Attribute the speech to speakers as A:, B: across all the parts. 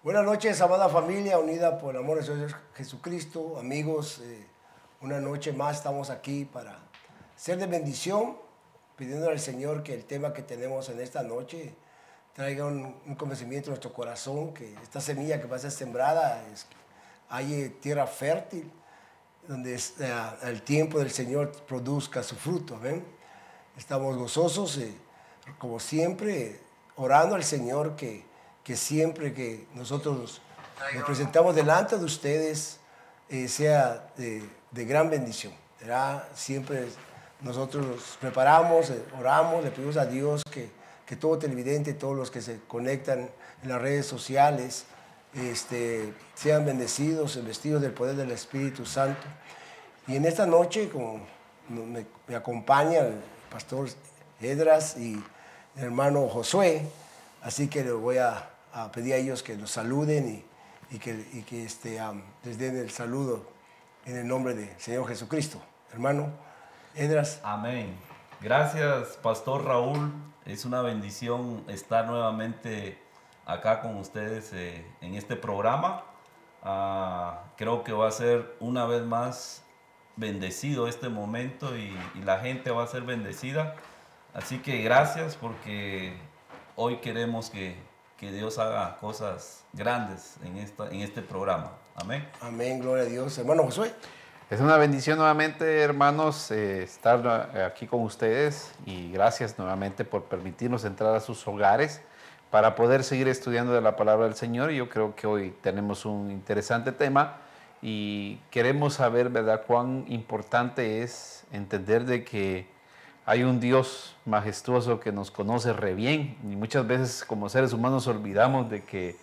A: Buenas noches, amada familia unida por el amor de Señor Jesucristo. Amigos, una noche más estamos aquí para ser de bendición, pidiendo al Señor que el tema que tenemos en esta noche traiga un convencimiento en nuestro corazón, que esta semilla que va a ser sembrada hay tierra fértil, donde el tiempo del Señor produzca su fruto. ¿Ven? Estamos gozosos, como siempre, orando al Señor que siempre que nosotros nos presentamos delante de ustedes sea de gran bendición. ¿Verdad? Siempre nosotros nos preparamos, oramos, le pedimos a Dios que todo televidente, todos los que se conectan en las redes sociales, sean bendecidos, vestidos del poder del Espíritu Santo. Y en esta noche, como me acompaña el pastor Edras y el hermano Josué, así que le voy a pedir a ellos que los saluden y que les den el saludo en el nombre del Señor Jesucristo. Hermano Edras.
B: Amén. Gracias, Pastor Raúl. Es una bendición estar nuevamente acá con ustedes en este programa. Creo que va a ser una vez más bendecido este momento y la gente va a ser bendecida. Así que gracias, porque hoy queremos que Dios haga cosas grandes en este programa. Amén.
A: Amén, gloria a Dios. Hermano Josué.
C: Es una bendición nuevamente, hermanos, estar aquí con ustedes, y gracias nuevamente por permitirnos entrar a sus hogares para poder seguir estudiando de la palabra del Señor. Y yo creo que hoy tenemos un interesante tema y queremos saber, ¿verdad?, cuán importante es entender de que hay un Dios majestuoso que nos conoce re bien, y muchas veces como seres humanos olvidamos de que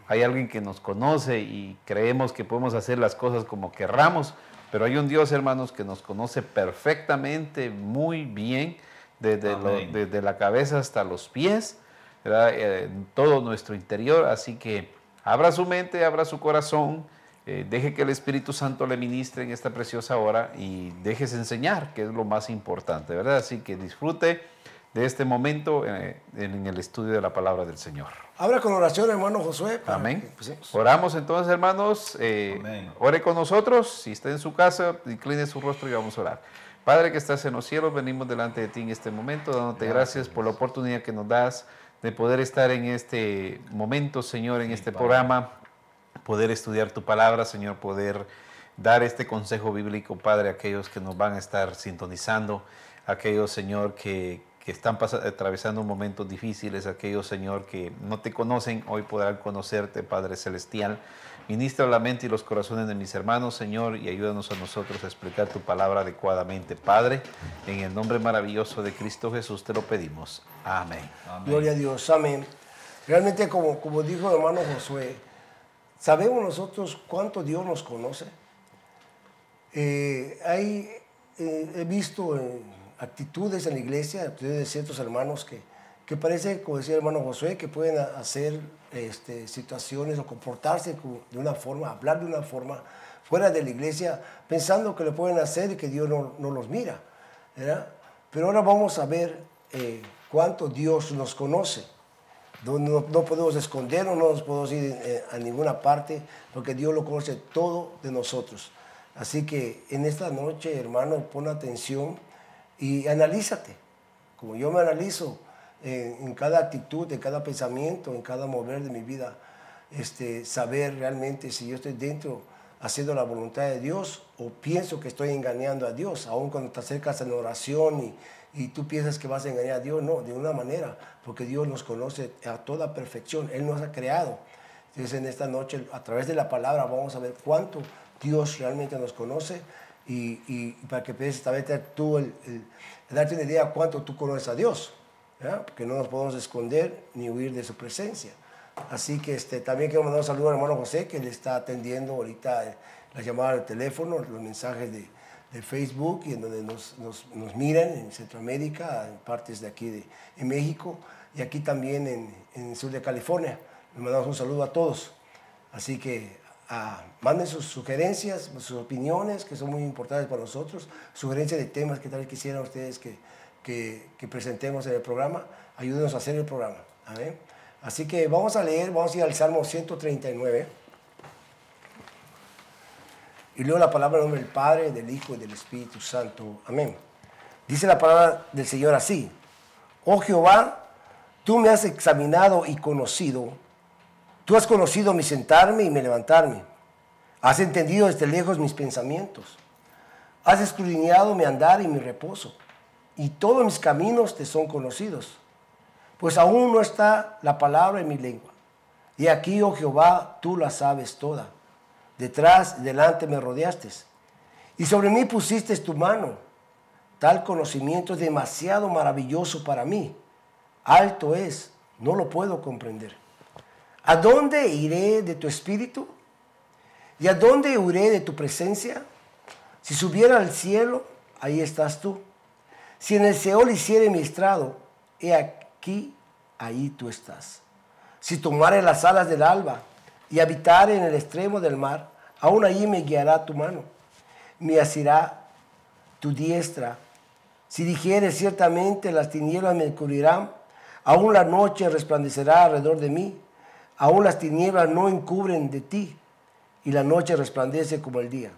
C: hay alguien que nos conoce y creemos que podemos hacer las cosas como querramos, pero hay un Dios, hermanos, que nos conoce perfectamente, muy bien, desde la cabeza hasta los pies, ¿verdad? En todo nuestro interior. Así que abra su mente, abra su corazón, deje que el Espíritu Santo le ministre en esta preciosa hora y déjese enseñar, que es lo más importante, ¿verdad? Así que disfrute de este momento en el estudio de la palabra del Señor.
A: Habla con oración, hermano Josué.
C: Amén. Oramos entonces, hermanos. Ore con nosotros. Si está en su casa, incline su rostro y vamos a orar. Padre que estás en los cielos, venimos delante de ti en este momento, dándote gracias por la oportunidad que nos das de poder estar en este momento, Señor, en este programa, poder estudiar tu palabra, Señor, poder dar este consejo bíblico, Padre, a aquellos que nos van a estar sintonizando, a aquellos, Señor, que están atravesando momentos difíciles, aquellos, Señor, que no te conocen, hoy podrán conocerte, Padre Celestial. Ministra la mente y los corazones de mis hermanos, Señor, y ayúdanos a nosotros a explicar tu palabra adecuadamente, Padre. En el nombre maravilloso de Cristo Jesús te lo pedimos. Amén.
A: Amén. Gloria a Dios. Amén. Realmente, como dijo el hermano Josué, ¿sabemos nosotros cuánto Dios nos conoce? He visto actitudes en la iglesia, actitudes de ciertos hermanos que parece, como decía el hermano Josué, que pueden hacer situaciones o comportarse de una forma, hablar de una forma fuera de la iglesia, pensando que lo pueden hacer y que Dios no los mira, ¿verdad? Pero ahora vamos a ver cuánto Dios nos conoce. No podemos escondernos, no nos podemos ir a ninguna parte, porque Dios lo conoce todo de nosotros. Así que en esta noche, hermano, pon atención y analízate, como yo me analizo en cada actitud, en cada pensamiento, en cada mover de mi vida, saber realmente si yo estoy dentro haciendo la voluntad de Dios o pienso que estoy engañando a Dios, aun cuando te acercas en oración y tú piensas que vas a engañar a Dios. No, de una manera, porque Dios nos conoce a toda perfección, Él nos ha creado. Entonces en esta noche, a través de la palabra, vamos a ver cuánto Dios realmente nos conoce y para que puedas también tú darte una idea cuánto tú conoces a Dios, ¿verdad? Porque no nos podemos esconder ni huir de su presencia. Así que también quiero mandar un saludo al hermano José, que le está atendiendo ahorita las llamadas de teléfono, los mensajes de Facebook, y en donde nos miran en Centroamérica, en partes de aquí en México, y aquí también en el sur de California. Les mandamos un saludo a todos. Así que manden sus sugerencias, sus opiniones, que son muy importantes para nosotros, sugerencias de temas que tal vez quisieran ustedes que presentemos en el programa. Ayúdenos a hacer el programa. ¿Amén? Así que vamos a leer, vamos a ir al Salmo 139. Y leo la palabra en nombre del Padre, del Hijo y del Espíritu Santo. Amén. Dice la palabra del Señor así: Oh Jehová, tú me has examinado y conocido. Tú has conocido mi sentarme y mi levantarme. Has entendido desde lejos mis pensamientos. Has escudriñado mi andar y mi reposo. Y todos mis caminos te son conocidos. Pues aún no está la palabra en mi lengua. Y aquí, oh Jehová, tú la sabes toda. Detrás y delante me rodeaste. Y sobre mí pusiste tu mano. Tal conocimiento es demasiado maravilloso para mí. Alto es, no lo puedo comprender. ¿A dónde iré de tu espíritu? ¿Y a dónde huiré de tu presencia? Si subiera al cielo, ahí estás tú. Si en el Seol hiciere mi estrado, he aquí, ahí tú estás. Si tomare las alas del alba y habitare en el extremo del mar, aún allí me guiará tu mano, me asirá tu diestra. Si dijere ciertamente las tinieblas me cubrirán, aún la noche resplandecerá alrededor de mí, aún las tinieblas no encubren de ti, y la noche resplandece como el día.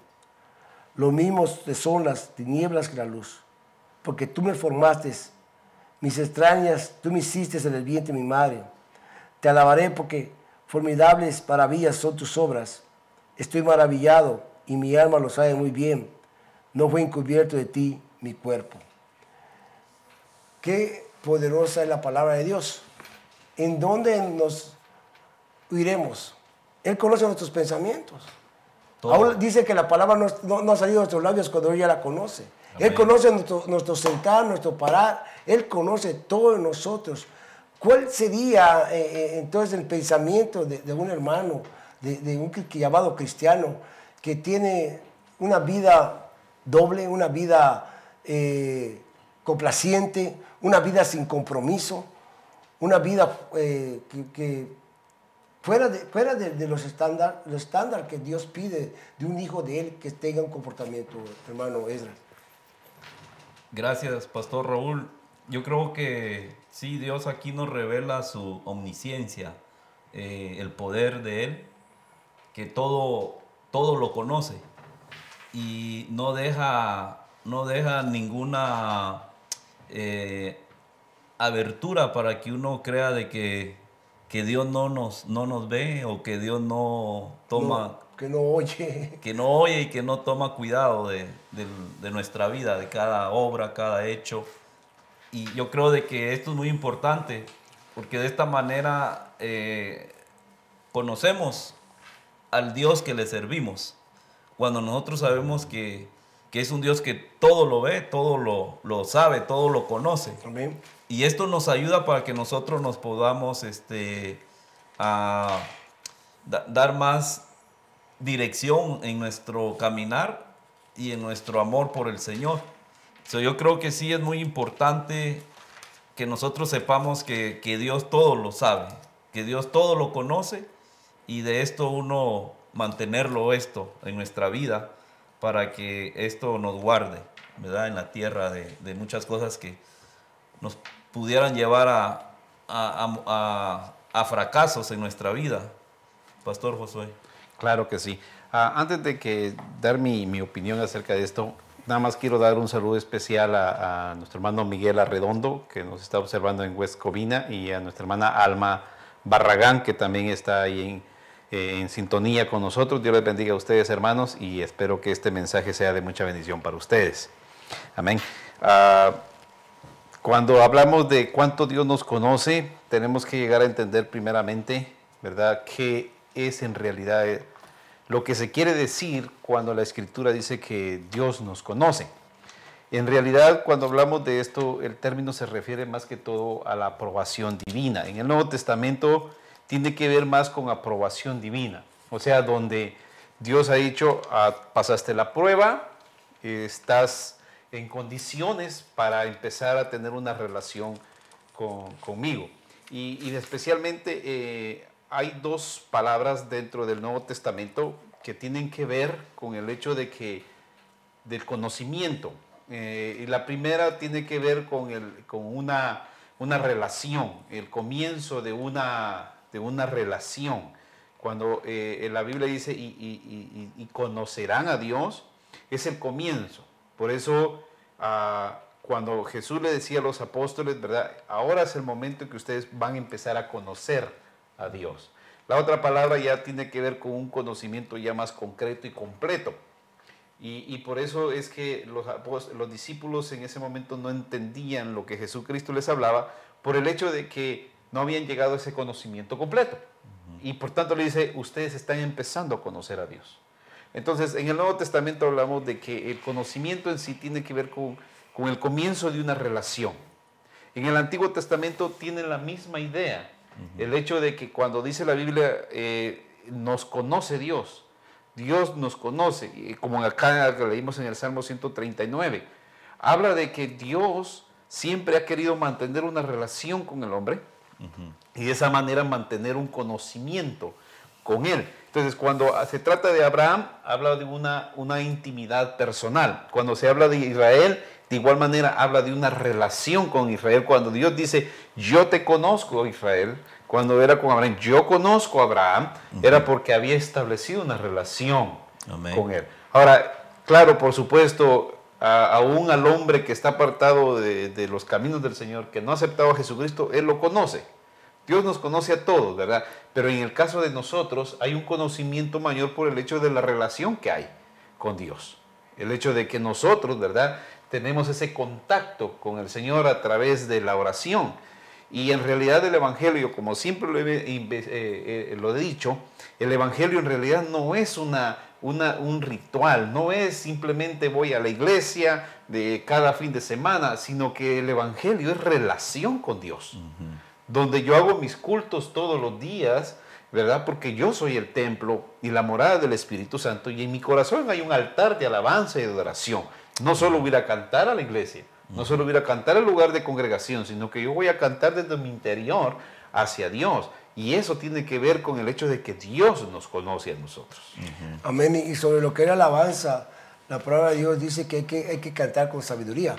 A: Lo mismo son las tinieblas que la luz, porque tú me formaste, mis extrañas, tú me hiciste en el vientre de mi madre. Te alabaré porque formidables maravillas son tus obras. Estoy maravillado y mi alma lo sabe muy bien. No fue encubierto de ti mi cuerpo. Qué poderosa es la palabra de Dios. ¿En dónde nos iremos? Él conoce nuestros pensamientos. Aún dice que la palabra no ha salido de nuestros labios cuando Él ya la conoce. Amén. Él conoce nuestro sentar, nuestro parar. Él conoce todo de nosotros. ¿Cuál sería entonces el pensamiento de un hermano, de un llamado cristiano, que tiene una vida doble, una vida complaciente, una vida sin compromiso, una vida que fuera de los estándares que Dios pide de un hijo de Él que tenga un comportamiento, hermano Ezra?
B: Gracias, Pastor Raúl. Yo creo que sí, Dios aquí nos revela su omnisciencia, el poder de Él, que todo lo conoce y no deja ninguna abertura para que uno crea de que Dios no nos ve, o que Dios no toma...
A: que no oye.
B: Que no oye y que no toma cuidado de nuestra vida, de cada obra, cada hecho. Y yo creo de que esto es muy importante, porque de esta manera conocemos al Dios que le servimos. Cuando nosotros sabemos que es un Dios que todo lo ve, todo lo sabe, todo lo conoce.
A: Amén.
B: Y esto nos ayuda para que nosotros nos podamos dar más dirección en nuestro caminar y en nuestro amor por el Señor. Yo creo que sí es muy importante que nosotros sepamos que Dios todo lo sabe, que Dios todo lo conoce, y de esto uno mantenerlo en nuestra vida, para que esto nos guarde, ¿verdad?, en la tierra de muchas cosas que nos pudieran llevar a fracasos en nuestra vida. Pastor Josué.
C: Claro que sí. Antes de que dar mi opinión acerca de esto, nada más quiero dar un saludo especial a nuestro hermano Miguel Arredondo, que nos está observando en West Covina, y a nuestra hermana Alma Barragán, que también está ahí en sintonía con nosotros. Dios les bendiga a ustedes, hermanos, y espero que este mensaje sea de mucha bendición para ustedes. Amén. Cuando hablamos de cuánto Dios nos conoce, tenemos que llegar a entender primeramente, ¿verdad?, qué es en realidad lo que se quiere decir cuando la Escritura dice que Dios nos conoce. En realidad, cuando hablamos de esto, el término se refiere más que todo a la aprobación divina. En el Nuevo Testamento tiene que ver más con aprobación divina, o sea, donde Dios ha dicho, pasaste la prueba, estás en condiciones para empezar a tener una relación conmigo. Y especialmente hay dos palabras dentro del Nuevo Testamento que tienen que ver con el hecho del conocimiento. Y la primera tiene que ver con una relación, el comienzo de una relación. Cuando la Biblia dice y conocerán a Dios, es el comienzo. Por eso cuando Jesús le decía a los apóstoles, ¿verdad? Ahora es el momento en que ustedes van a empezar a conocer a Dios. La otra palabra ya tiene que ver con un conocimiento ya más concreto y completo. Y por eso es que los discípulos en ese momento no entendían lo que Jesucristo les hablaba, por el hecho de que no habían llegado a ese conocimiento completo. Y por tanto le dice, ustedes están empezando a conocer a Dios. Entonces, en el Nuevo Testamento hablamos de que el conocimiento en sí tiene que ver con el comienzo de una relación. En el Antiguo Testamento tiene la misma idea. El hecho de que cuando dice la Biblia, nos conoce Dios. Dios nos conoce, como acá leímos en el Salmo 139. Habla de que Dios siempre ha querido mantener una relación con el hombre y de esa manera mantener un conocimiento con él. Entonces, cuando se trata de Abraham, habla de una intimidad personal. Cuando se habla de Israel, de igual manera habla de una relación con Israel. Cuando Dios dice, yo te conozco, Israel, cuando era con Abraham, yo conozco a Abraham, era porque había establecido una relación con él. Ahora, claro, por supuesto, aún al hombre que está apartado de los caminos del Señor, que no ha aceptado a Jesucristo, él lo conoce. Dios nos conoce a todos, ¿verdad? Pero en el caso de nosotros hay un conocimiento mayor por el hecho de la relación que hay con Dios. El hecho de que nosotros, ¿verdad?, tenemos ese contacto con el Señor a través de la oración. Y en realidad el Evangelio, como siempre lo he dicho, el Evangelio en realidad no es un ritual, no es simplemente voy a la iglesia de cada fin de semana, sino que el Evangelio es relación con Dios. Donde yo hago mis cultos todos los días, ¿verdad? Porque yo soy el templo y la morada del Espíritu Santo, y en mi corazón hay un altar de alabanza y de adoración. No solo voy a cantar a la iglesia, no solo voy a cantar al lugar de congregación, sino que yo voy a cantar desde mi interior hacia Dios. Y eso tiene que ver con el hecho de que Dios nos conoce a nosotros.
A: Amén. Y sobre lo que era alabanza, la palabra de Dios dice que hay que cantar con sabiduría.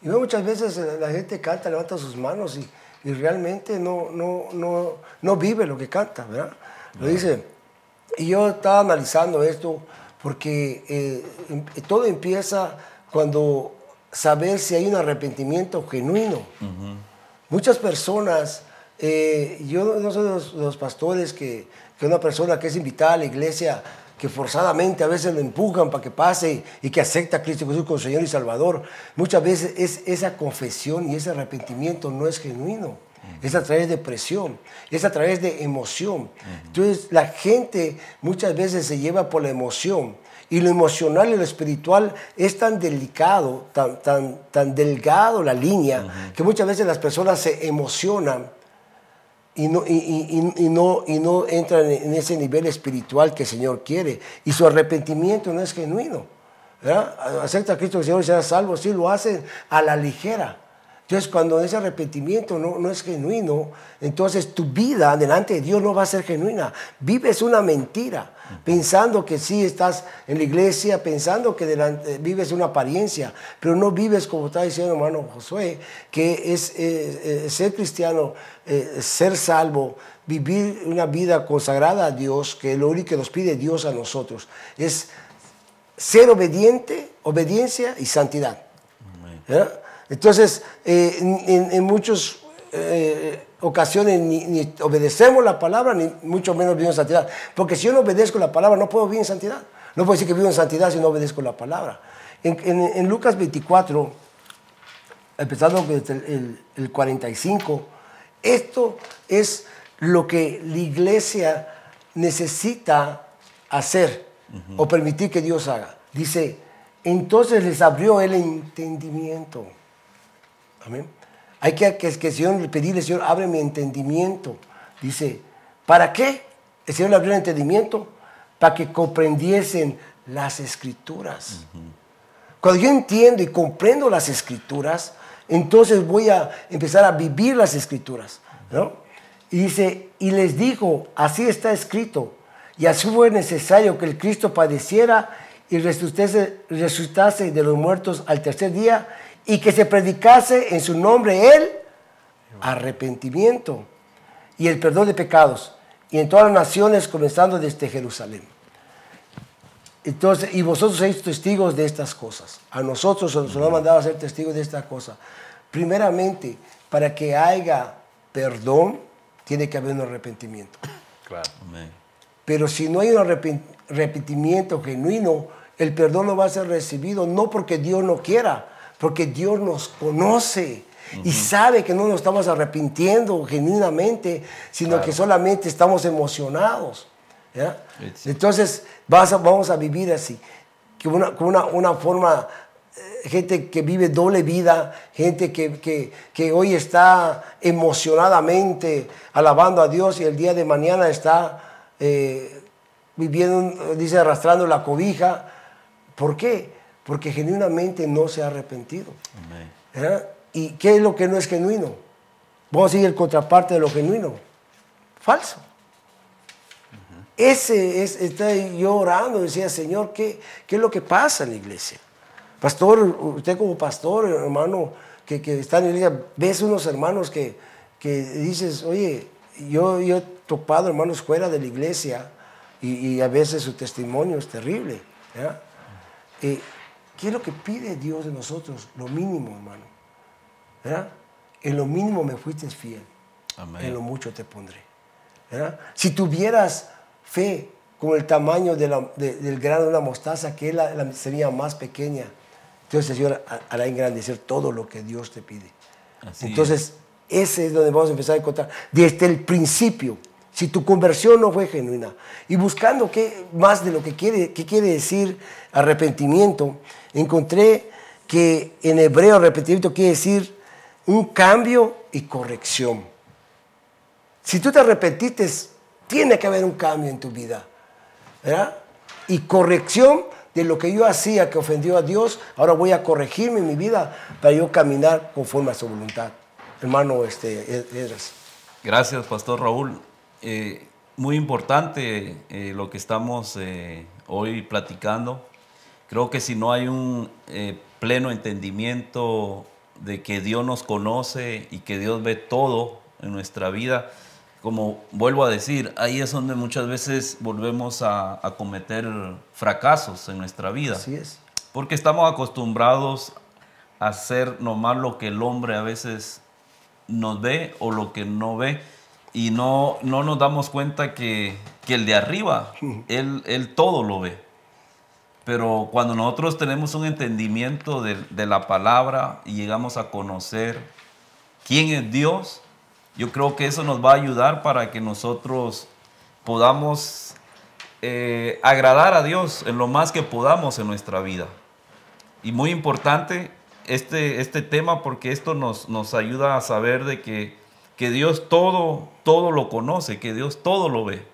A: Y muchas veces la gente canta, levanta sus manos y realmente no vive lo que canta, ¿verdad? Lo dice. Y yo estaba analizando esto porque todo empieza cuando saber si hay un arrepentimiento genuino. Muchas personas, yo no soy de los pastores que una persona que es invitada a la iglesia, que forzadamente a veces lo empujan para que pase y que acepta a Cristo Jesús como Señor y Salvador. Muchas veces esa confesión y ese arrepentimiento no es genuino. Es a través de presión, es a través de emoción. Entonces la gente muchas veces se lleva por la emoción. Y lo emocional y lo espiritual es tan delicado, tan delgado la línea, que muchas veces las personas se emocionan y no entran en ese nivel espiritual que el Señor quiere. Y su arrepentimiento no es genuino, ¿verdad? Acepta a Cristo que el Señor y será salvo, sí lo hacen a la ligera. Entonces, cuando ese arrepentimiento no es genuino, entonces tu vida delante de Dios no va a ser genuina. Vives una mentira, pensando que sí estás en la iglesia, pensando que vives una apariencia, pero no vives como está diciendo hermano Josué, que es ser cristiano, ser salvo, vivir una vida consagrada a Dios, que es lo único que nos pide Dios a nosotros. Es ser obediente, obediencia y santidad. ¿Verdad? Entonces, en muchas ocasiones ni obedecemos la palabra, ni mucho menos vivimos en santidad. Porque si yo no obedezco la palabra, no puedo vivir en santidad. No puedo decir que vivo en santidad si no obedezco la palabra. En Lucas 24, empezando desde el 45, esto es lo que la iglesia necesita hacer o permitir que Dios haga. Dice, entonces les abrió el entendimiento. Amén. Hay que Señor, pedirle, Señor, abre mi entendimiento. Dice, ¿para qué? El Señor le abrió el entendimiento para que comprendiesen las Escrituras. Cuando yo entiendo y comprendo las Escrituras, entonces voy a empezar a vivir las Escrituras, ¿no? Y dice, y les dijo, así está escrito, y así fue necesario que el Cristo padeciera y resucitase de los muertos al tercer día, y que se predicase en su nombre el arrepentimiento y el perdón de pecados, y en todas las naciones, comenzando desde Jerusalén. Entonces, y vosotros sois testigos de estas cosas. A nosotros se nos ha mandado a ser testigos de esta cosa. Primeramente, para que haya perdón, tiene que haber un arrepentimiento.
C: Claro.
B: Amén.
A: Pero si no hay un arrepentimiento genuino, el perdón no va a ser recibido, no porque Dios no quiera, porque Dios nos conoce y sabe que no nos estamos arrepintiendo genuinamente, sino que solamente estamos emocionados. ¿Ya? Entonces vamos a vivir así, con una forma, gente que vive doble vida, gente que hoy está emocionadamente alabando a Dios y el día de mañana está viviendo, dice, arrastrando la cobija. ¿Por qué? Porque genuinamente no se ha arrepentido. ¿Ya? ¿Y qué es lo que no es genuino? Vamos a seguir el contraparte de lo genuino. Falso. Estoy yo orando, decía, Señor, ¿qué es lo que pasa en la iglesia? Pastor, usted como pastor, hermano, que está en la iglesia, ves unos hermanos que dices, oye, yo he topado hermanos fuera de la iglesia y a veces su testimonio es terrible. ¿Ya? ¿Qué es lo que pide Dios de nosotros? Lo mínimo, hermano. ¿Ya? En lo mínimo me fuiste fiel. Amén. En lo mucho te pondré. ¿Ya? Si tuvieras fe como el tamaño del grano de una mostaza, que es la semilla más pequeña, entonces el Señor hará engrandecer todo lo que Dios te pide. Así entonces, ese es donde vamos a empezar a encontrar, desde el principio, si tu conversión no fue genuina, y buscando más de lo que qué quiere decir arrepentimiento, encontré que en hebreo arrepentimiento quiere decir un cambio y corrección. Si tú te arrepentiste, tiene que haber un cambio en tu vida, ¿verdad? Y corrección de lo que yo hacía que ofendió a Dios, ahora voy a corregirme en mi vida para yo caminar conforme a su voluntad. Hermano Esdras.
B: Gracias, Pastor Raúl. Muy importante lo que estamos hoy platicando. Creo que si no hay un pleno entendimiento de que Dios nos conoce y que Dios ve todo en nuestra vida, como vuelvo a decir, ahí es donde muchas veces volvemos a cometer fracasos en nuestra vida.
A: Así es.
B: Porque estamos acostumbrados a hacer nomás lo que el hombre a veces nos ve o lo que no ve. Y no nos damos cuenta que el de arriba, él todo lo ve. Pero cuando nosotros tenemos un entendimiento de la palabra y llegamos a conocer quién es Dios, yo creo que eso nos va a ayudar para que nosotros podamos agradar a Dios en lo más que podamos en nuestra vida. Y muy importante este tema, porque esto nos ayuda a saber de que Dios todo lo conoce, que Dios todo lo ve.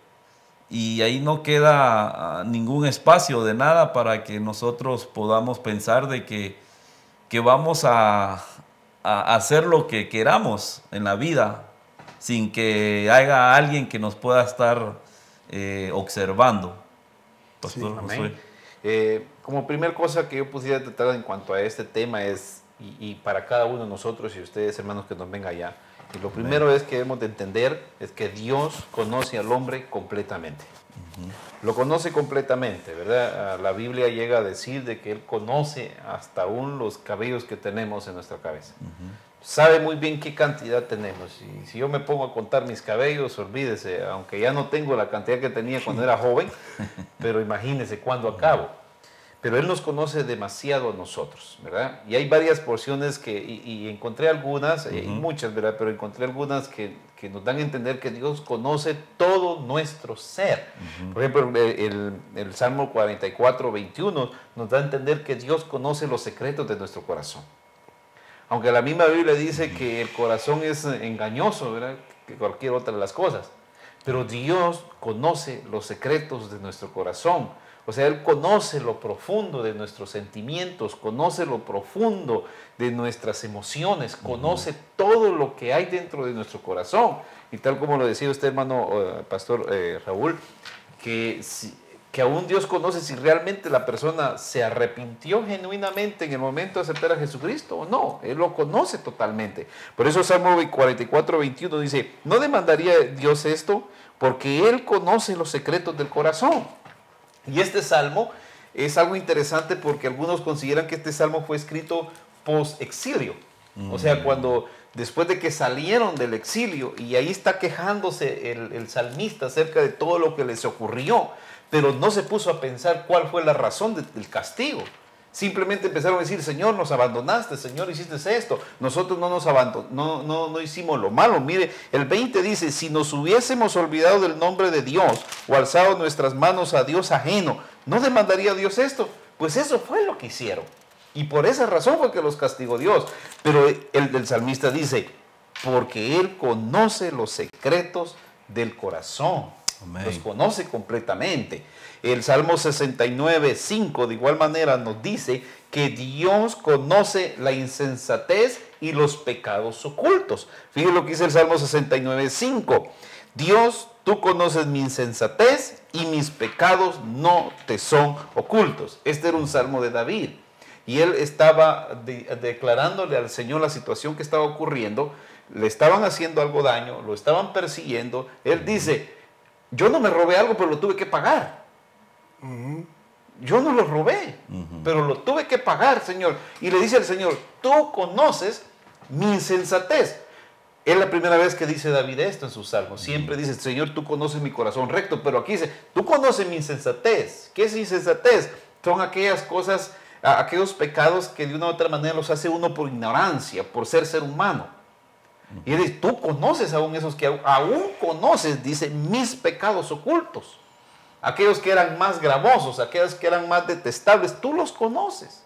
B: Y ahí no queda ningún espacio de nada para que nosotros podamos pensar de que vamos a hacer lo que queramos en la vida sin que haya alguien que nos pueda estar observando. Pastor Josué.
C: Como primer cosa que yo pudiera tratar en cuanto a este tema es, y para cada uno de nosotros y ustedes hermanos que nos vengan allá, y lo primero es que debemos de entender es que Dios conoce al hombre completamente. Lo conoce completamente, ¿verdad? La Biblia llega a decir de que Él conoce hasta aún los cabellos que tenemos en nuestra cabeza. Sabe muy bien qué cantidad tenemos. Y si yo me pongo a contar mis cabellos, olvídese, aunque ya no tengo la cantidad que tenía cuando era joven, pero imagínese cuándo acabo. Pero Él nos conoce demasiado a nosotros, ¿verdad? Y hay varias porciones y encontré algunas, hay muchas, ¿verdad? Pero encontré algunas que nos dan a entender que Dios conoce todo nuestro ser. Por ejemplo, el Salmo 44, 21 nos da a entender que Dios conoce los secretos de nuestro corazón. Aunque la misma Biblia dice que el corazón es engañoso, ¿verdad? Que cualquier otra de las cosas. Pero Dios conoce los secretos de nuestro corazón. O sea, Él conoce lo profundo de nuestros sentimientos, conoce lo profundo de nuestras emociones, conoce todo lo que hay dentro de nuestro corazón. Y tal como lo decía usted, hermano Pastor Raúl, que que aún Dios conoce si realmente la persona se arrepintió genuinamente en el momento de aceptar a Jesucristo o no. Él lo conoce totalmente. Por eso Salmo 44, 21 dice, ¿no demandaría Dios esto? Porque Él conoce los secretos del corazón. Y este salmo es algo interesante porque algunos consideran que este salmo fue escrito post-exilio. O sea, después de que salieron del exilio, y ahí está quejándose el salmista acerca de todo lo que les ocurrió, pero no se puso a pensar cuál fue la razón del castigo. Simplemente empezaron a decir, Señor, nos abandonaste, Señor, hiciste esto, nosotros no nos abandonamos, no hicimos lo malo. Mire, el 20 dice, si nos hubiésemos olvidado del nombre de Dios o alzado nuestras manos a Dios ajeno, ¿no demandaría Dios esto? Pues eso fue lo que hicieron. Y por esa razón fue que los castigó Dios. Pero el salmista dice, porque Él conoce los secretos del corazón. Amén. Los conoce completamente. El Salmo 69, 5 de igual manera nos dice que Dios conoce la insensatez y los pecados ocultos. Fíjense lo que dice el Salmo 69, 5. Dios, tú conoces mi insensatez y mis pecados no te son ocultos. Este era un salmo de David. Y él estaba declarándole al Señor la situación que estaba ocurriendo. Le estaban haciendo algo daño, lo estaban persiguiendo. Él dice, yo no me robé algo, pero lo tuve que pagar. Yo no lo robé, pero lo tuve que pagar, Señor. Y le dice al Señor, tú conoces mi insensatez. Es la primera vez que dice David esto en sus salmos. Siempre dice, Señor, tú conoces mi corazón recto. Pero aquí dice, tú conoces mi insensatez. ¿Qué es insensatez? Son aquellas cosas, aquellos pecados que de una u otra manera los hace uno por ignorancia, por ser humano. Y él dice, tú conoces aún esos que aún conoces, dice, mis pecados ocultos. Aquellos que eran más gravosos, aquellos que eran más detestables, tú los conoces.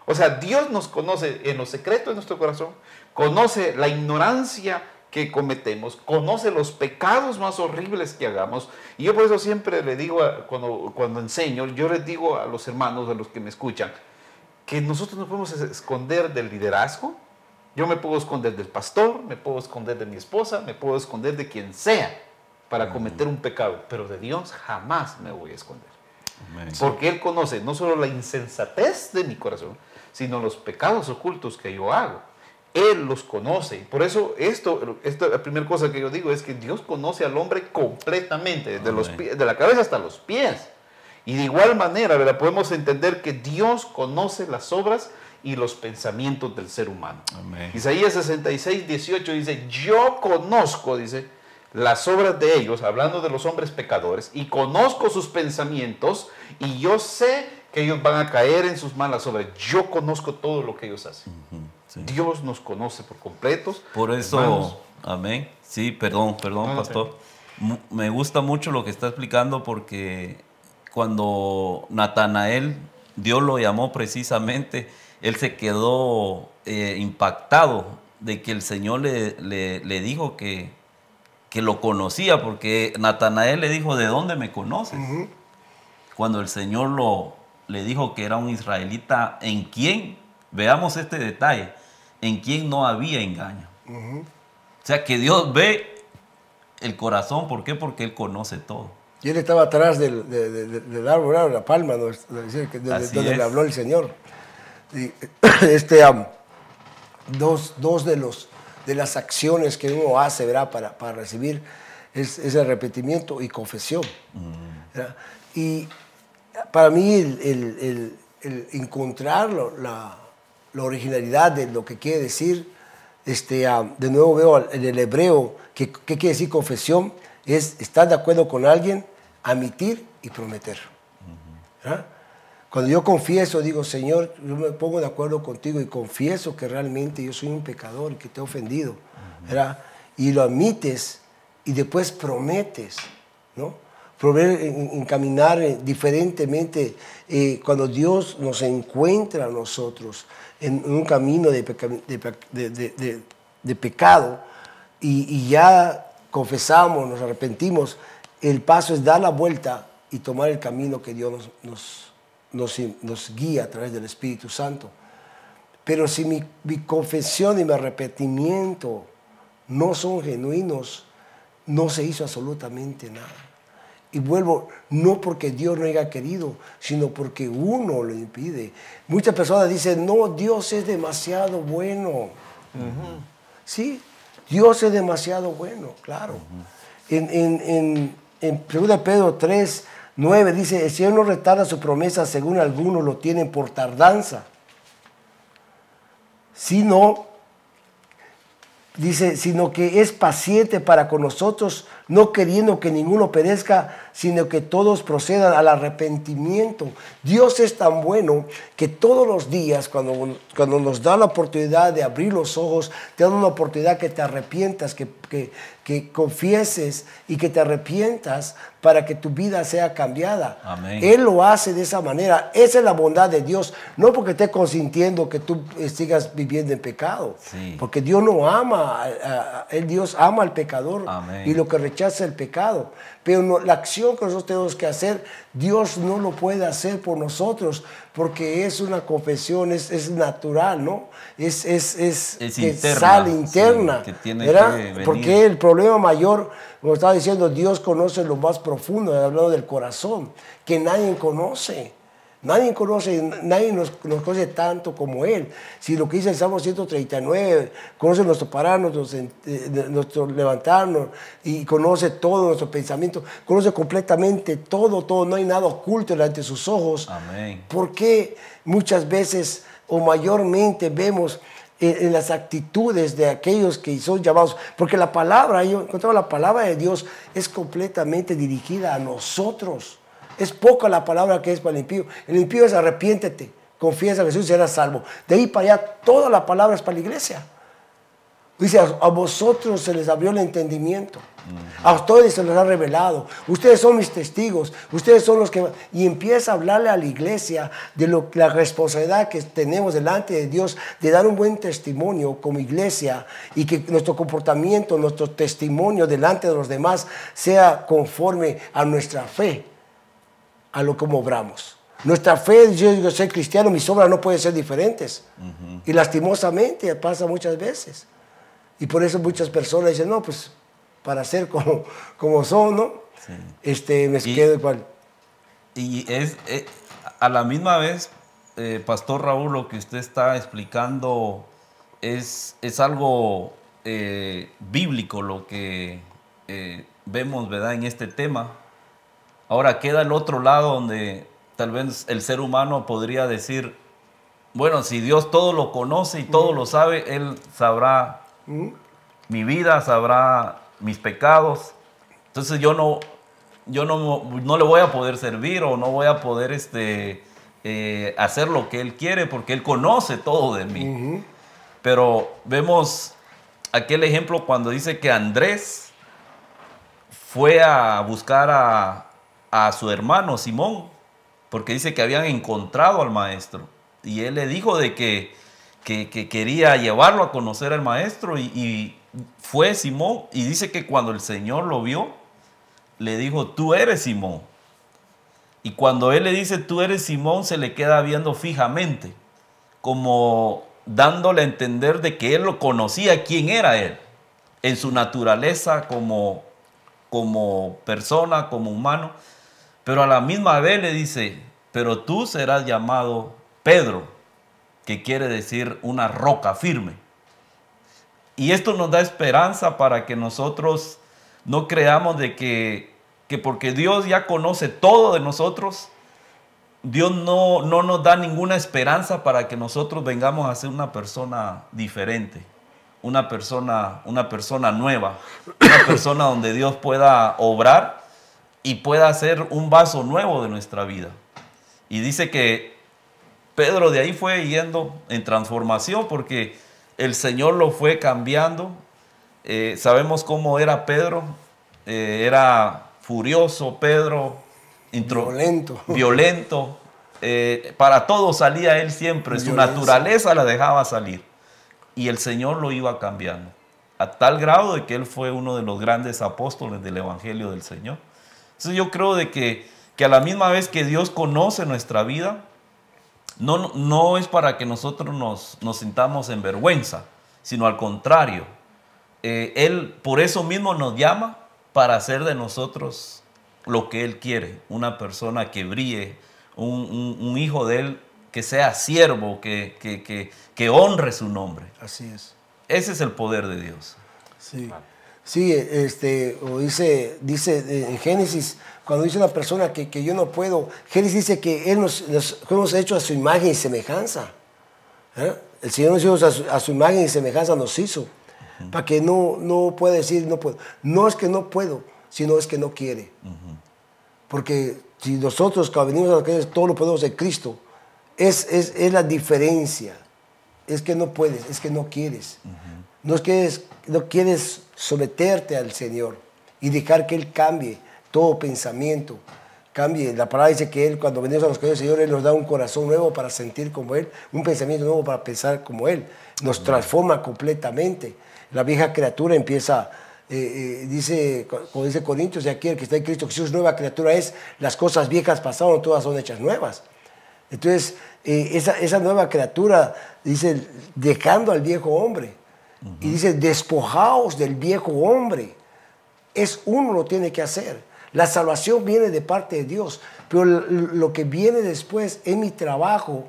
C: O sea, Dios nos conoce en los secretos de nuestro corazón, conoce la ignorancia que cometemos, conoce los pecados más horribles que hagamos. Y yo por eso siempre le digo, cuando enseño, yo les digo a los hermanos, a los que me escuchan, que nosotros no podemos esconder del liderazgo. Yo me puedo esconder del pastor, me puedo esconder de mi esposa, me puedo esconder de quien sea para cometer un pecado, pero de Dios jamás me voy a esconder. Amén. Porque Él conoce no solo la insensatez de mi corazón, sino los pecados ocultos que yo hago. Él los conoce. Por eso la primera cosa que yo digo es que Dios conoce al hombre completamente, de la cabeza hasta los pies. Y de igual manera, ¿verdad? Podemos entender que Dios conoce las obras y los pensamientos del ser humano. Amén. Isaías 66, 18 dice, yo conozco, dice, las obras de ellos, hablando de los hombres pecadores, y conozco sus pensamientos, y yo sé que ellos van a caer en sus malas obras. Yo conozco todo lo que ellos hacen. Sí. Dios nos conoce por completos.
B: Por eso, hermanos. Amén. Sí, perdón, pastor. Me gusta mucho lo que está explicando, porque cuando Natanael, Dios lo llamó precisamente, él se quedó impactado de que el Señor le dijo que lo conocía, porque Natanael le dijo, ¿de dónde me conoces? Cuando el Señor le dijo que era un israelita, ¿en quién? Veamos este detalle, en quien no había engaño. O sea, que Dios ve el corazón. ¿Por qué? Porque Él conoce todo. Y
A: él estaba atrás del árbol, la palma, donde le habló el Señor. Y, dos de las acciones que uno hace, ¿verdad? Para recibir ese arrepentimiento y confesión. ¿Verdad? Y para mí el encontrar la originalidad de lo que quiere decir, de nuevo veo en el hebreo que quiere decir confesión, es estar de acuerdo con alguien, admitir y prometer. ¿Verdad? Cuando yo confieso, digo, Señor, yo me pongo de acuerdo contigo y confieso que realmente yo soy un pecador y que te he ofendido, ¿verdad? Y lo admites y después prometes, ¿no? En caminar diferentemente cuando Dios nos encuentra a nosotros en un camino de pecado y ya confesamos, nos arrepentimos, el paso es dar la vuelta y tomar el camino que Dios nos guía a través del Espíritu Santo. Pero si mi confesión y mi arrepentimiento no son genuinos, no se hizo absolutamente nada. Y vuelvo, no porque Dios no haya querido, sino porque uno lo impide. Muchas personas dicen, no, Dios es demasiado bueno. Sí, Dios es demasiado bueno, claro. En 2 Pedro 3, 9 dice, el Señor no retarda su promesa según algunos lo tienen por tardanza, sino que es paciente para con nosotros, no queriendo que ninguno perezca, sino que todos procedan al arrepentimiento. Dios es tan bueno que todos los días, cuando nos da la oportunidad de abrir los ojos, te da una oportunidad que te arrepientas, que confieses y que te arrepientas para que tu vida sea cambiada.
B: Amén.
A: Él lo hace de esa manera. Esa es la bondad de Dios. No porque esté consintiendo que tú sigas viviendo en pecado.
B: Sí.
A: Porque Dios no ama, Dios ama al pecador.
B: Amén.
A: Y lo que rechaza el pecado. Pero no, la acción que nosotros tenemos que hacer, Dios no lo puede hacer por nosotros, porque es una confesión, es natural, ¿no? Es que
B: interna,
A: sale interna,
B: sí, que tiene
A: ¿verdad?
B: que venir.
A: Porque el problema mayor, como estaba diciendo, Dios conoce lo más profundo, hablando del corazón, que nadie conoce. Nadie nos conoce tanto como Él. Si lo que dice el Salmo 139, conoce nuestro parar, nuestro levantarnos, y conoce todo nuestro pensamiento, conoce completamente todo, no hay nada oculto delante de sus ojos.
B: Amén.
A: ¿Por qué muchas veces o mayormente vemos en las actitudes de aquellos que son llamados? Porque la palabra, yo encontraba la palabra de Dios es completamente dirigida a nosotros. Es poca la palabra que es para el impío. El impío es arrepiéntete, confiesa que Jesús será salvo. De ahí para allá toda la palabra es para la iglesia. Dice, a vosotros se les abrió el entendimiento. A ustedes se les ha revelado. Ustedes son mis testigos. Ustedes son los que... Y empieza a hablarle a la iglesia de la responsabilidad que tenemos delante de Dios de dar un buen testimonio como iglesia y que nuestro comportamiento, nuestro testimonio delante de los demás sea conforme a nuestra fe, a lo como obramos. Nuestra fe, yo soy cristiano, mis obras no pueden ser diferentes. Y lastimosamente pasa muchas veces. Y por eso muchas personas dicen, no, pues para ser como son, ¿no? Sí. Me quedo igual.
B: Y a la misma vez, Pastor Raúl, lo que usted está explicando es algo bíblico, lo que vemos, ¿verdad?, en este tema. Ahora queda el otro lado donde tal vez el ser humano podría decir, bueno, si Dios todo lo conoce y todo lo sabe, Él sabrá mi vida, sabrá mis pecados. Entonces yo no le voy a poder servir o no voy a poder hacer lo que Él quiere porque Él conoce todo de mí. Pero vemos aquel ejemplo cuando dice que Andrés fue a buscar a su hermano Simón, porque dice que habían encontrado al maestro y él le dijo de que quería llevarlo a conocer al maestro y fue Simón, y dice que cuando el Señor lo vio le dijo, tú eres Simón, y cuando él le dice tú eres Simón se le queda viendo fijamente como dándole a entender de que él lo conocía, quién era él en su naturaleza como persona, como humano. Pero a la misma vez le dice, pero tú serás llamado Pedro, que quiere decir una roca firme. Y esto nos da esperanza para que nosotros no creamos de que porque Dios ya conoce todo de nosotros, Dios no nos da ninguna esperanza para que nosotros vengamos a ser una persona diferente, una persona nueva, una persona donde Dios pueda obrar y pueda ser un vaso nuevo de nuestra vida. Y dice que Pedro de ahí fue yendo en transformación porque el Señor lo fue cambiando. Sabemos cómo era Pedro. Era furioso Pedro, violento. Para todo salía él siempre. Su naturaleza la dejaba salir. Y el Señor lo iba cambiando. A tal grado de que él fue uno de los grandes apóstoles del Evangelio del Señor. Entonces yo creo de que a la misma vez que Dios conoce nuestra vida, no es para que nosotros nos sintamos en vergüenza, sino al contrario. Él por eso mismo nos llama para hacer de nosotros lo que Él quiere, una persona que brille, un hijo de Él que sea siervo, que honre su nombre.
A: Así es.
B: Ese es el poder de Dios.
A: Sí, sí, o dice en Génesis, cuando dice una persona que yo no puedo, Génesis dice que Él nos hemos hecho a su imagen y semejanza. El Señor nos hizo a su imagen y semejanza, nos hizo, para que no pueda decir no puedo. No es que no puedo, sino es que no quiere. Porque si nosotros que venimos a la iglesia, todo lo podemos en Cristo, es la diferencia. Es que no puedes, es que no quieres. No quieres someterte al Señor y dejar que Él cambie todo pensamiento. Cambie. La palabra dice que Él, cuando venimos a los caminos del Señor, Él nos da un corazón nuevo para sentir como Él, un pensamiento nuevo para pensar como Él. Nos transforma completamente. La vieja criatura empieza, como dice Corintios, de aquí el que está en Cristo Jesús, nueva criatura es, las cosas viejas pasaron, todas son hechas nuevas. Entonces, esa nueva criatura, dice, dejando al viejo hombre. Y dice, despojaos del viejo hombre. Uno lo tiene que hacer. La salvación viene de parte de Dios, pero lo que viene después es mi trabajo,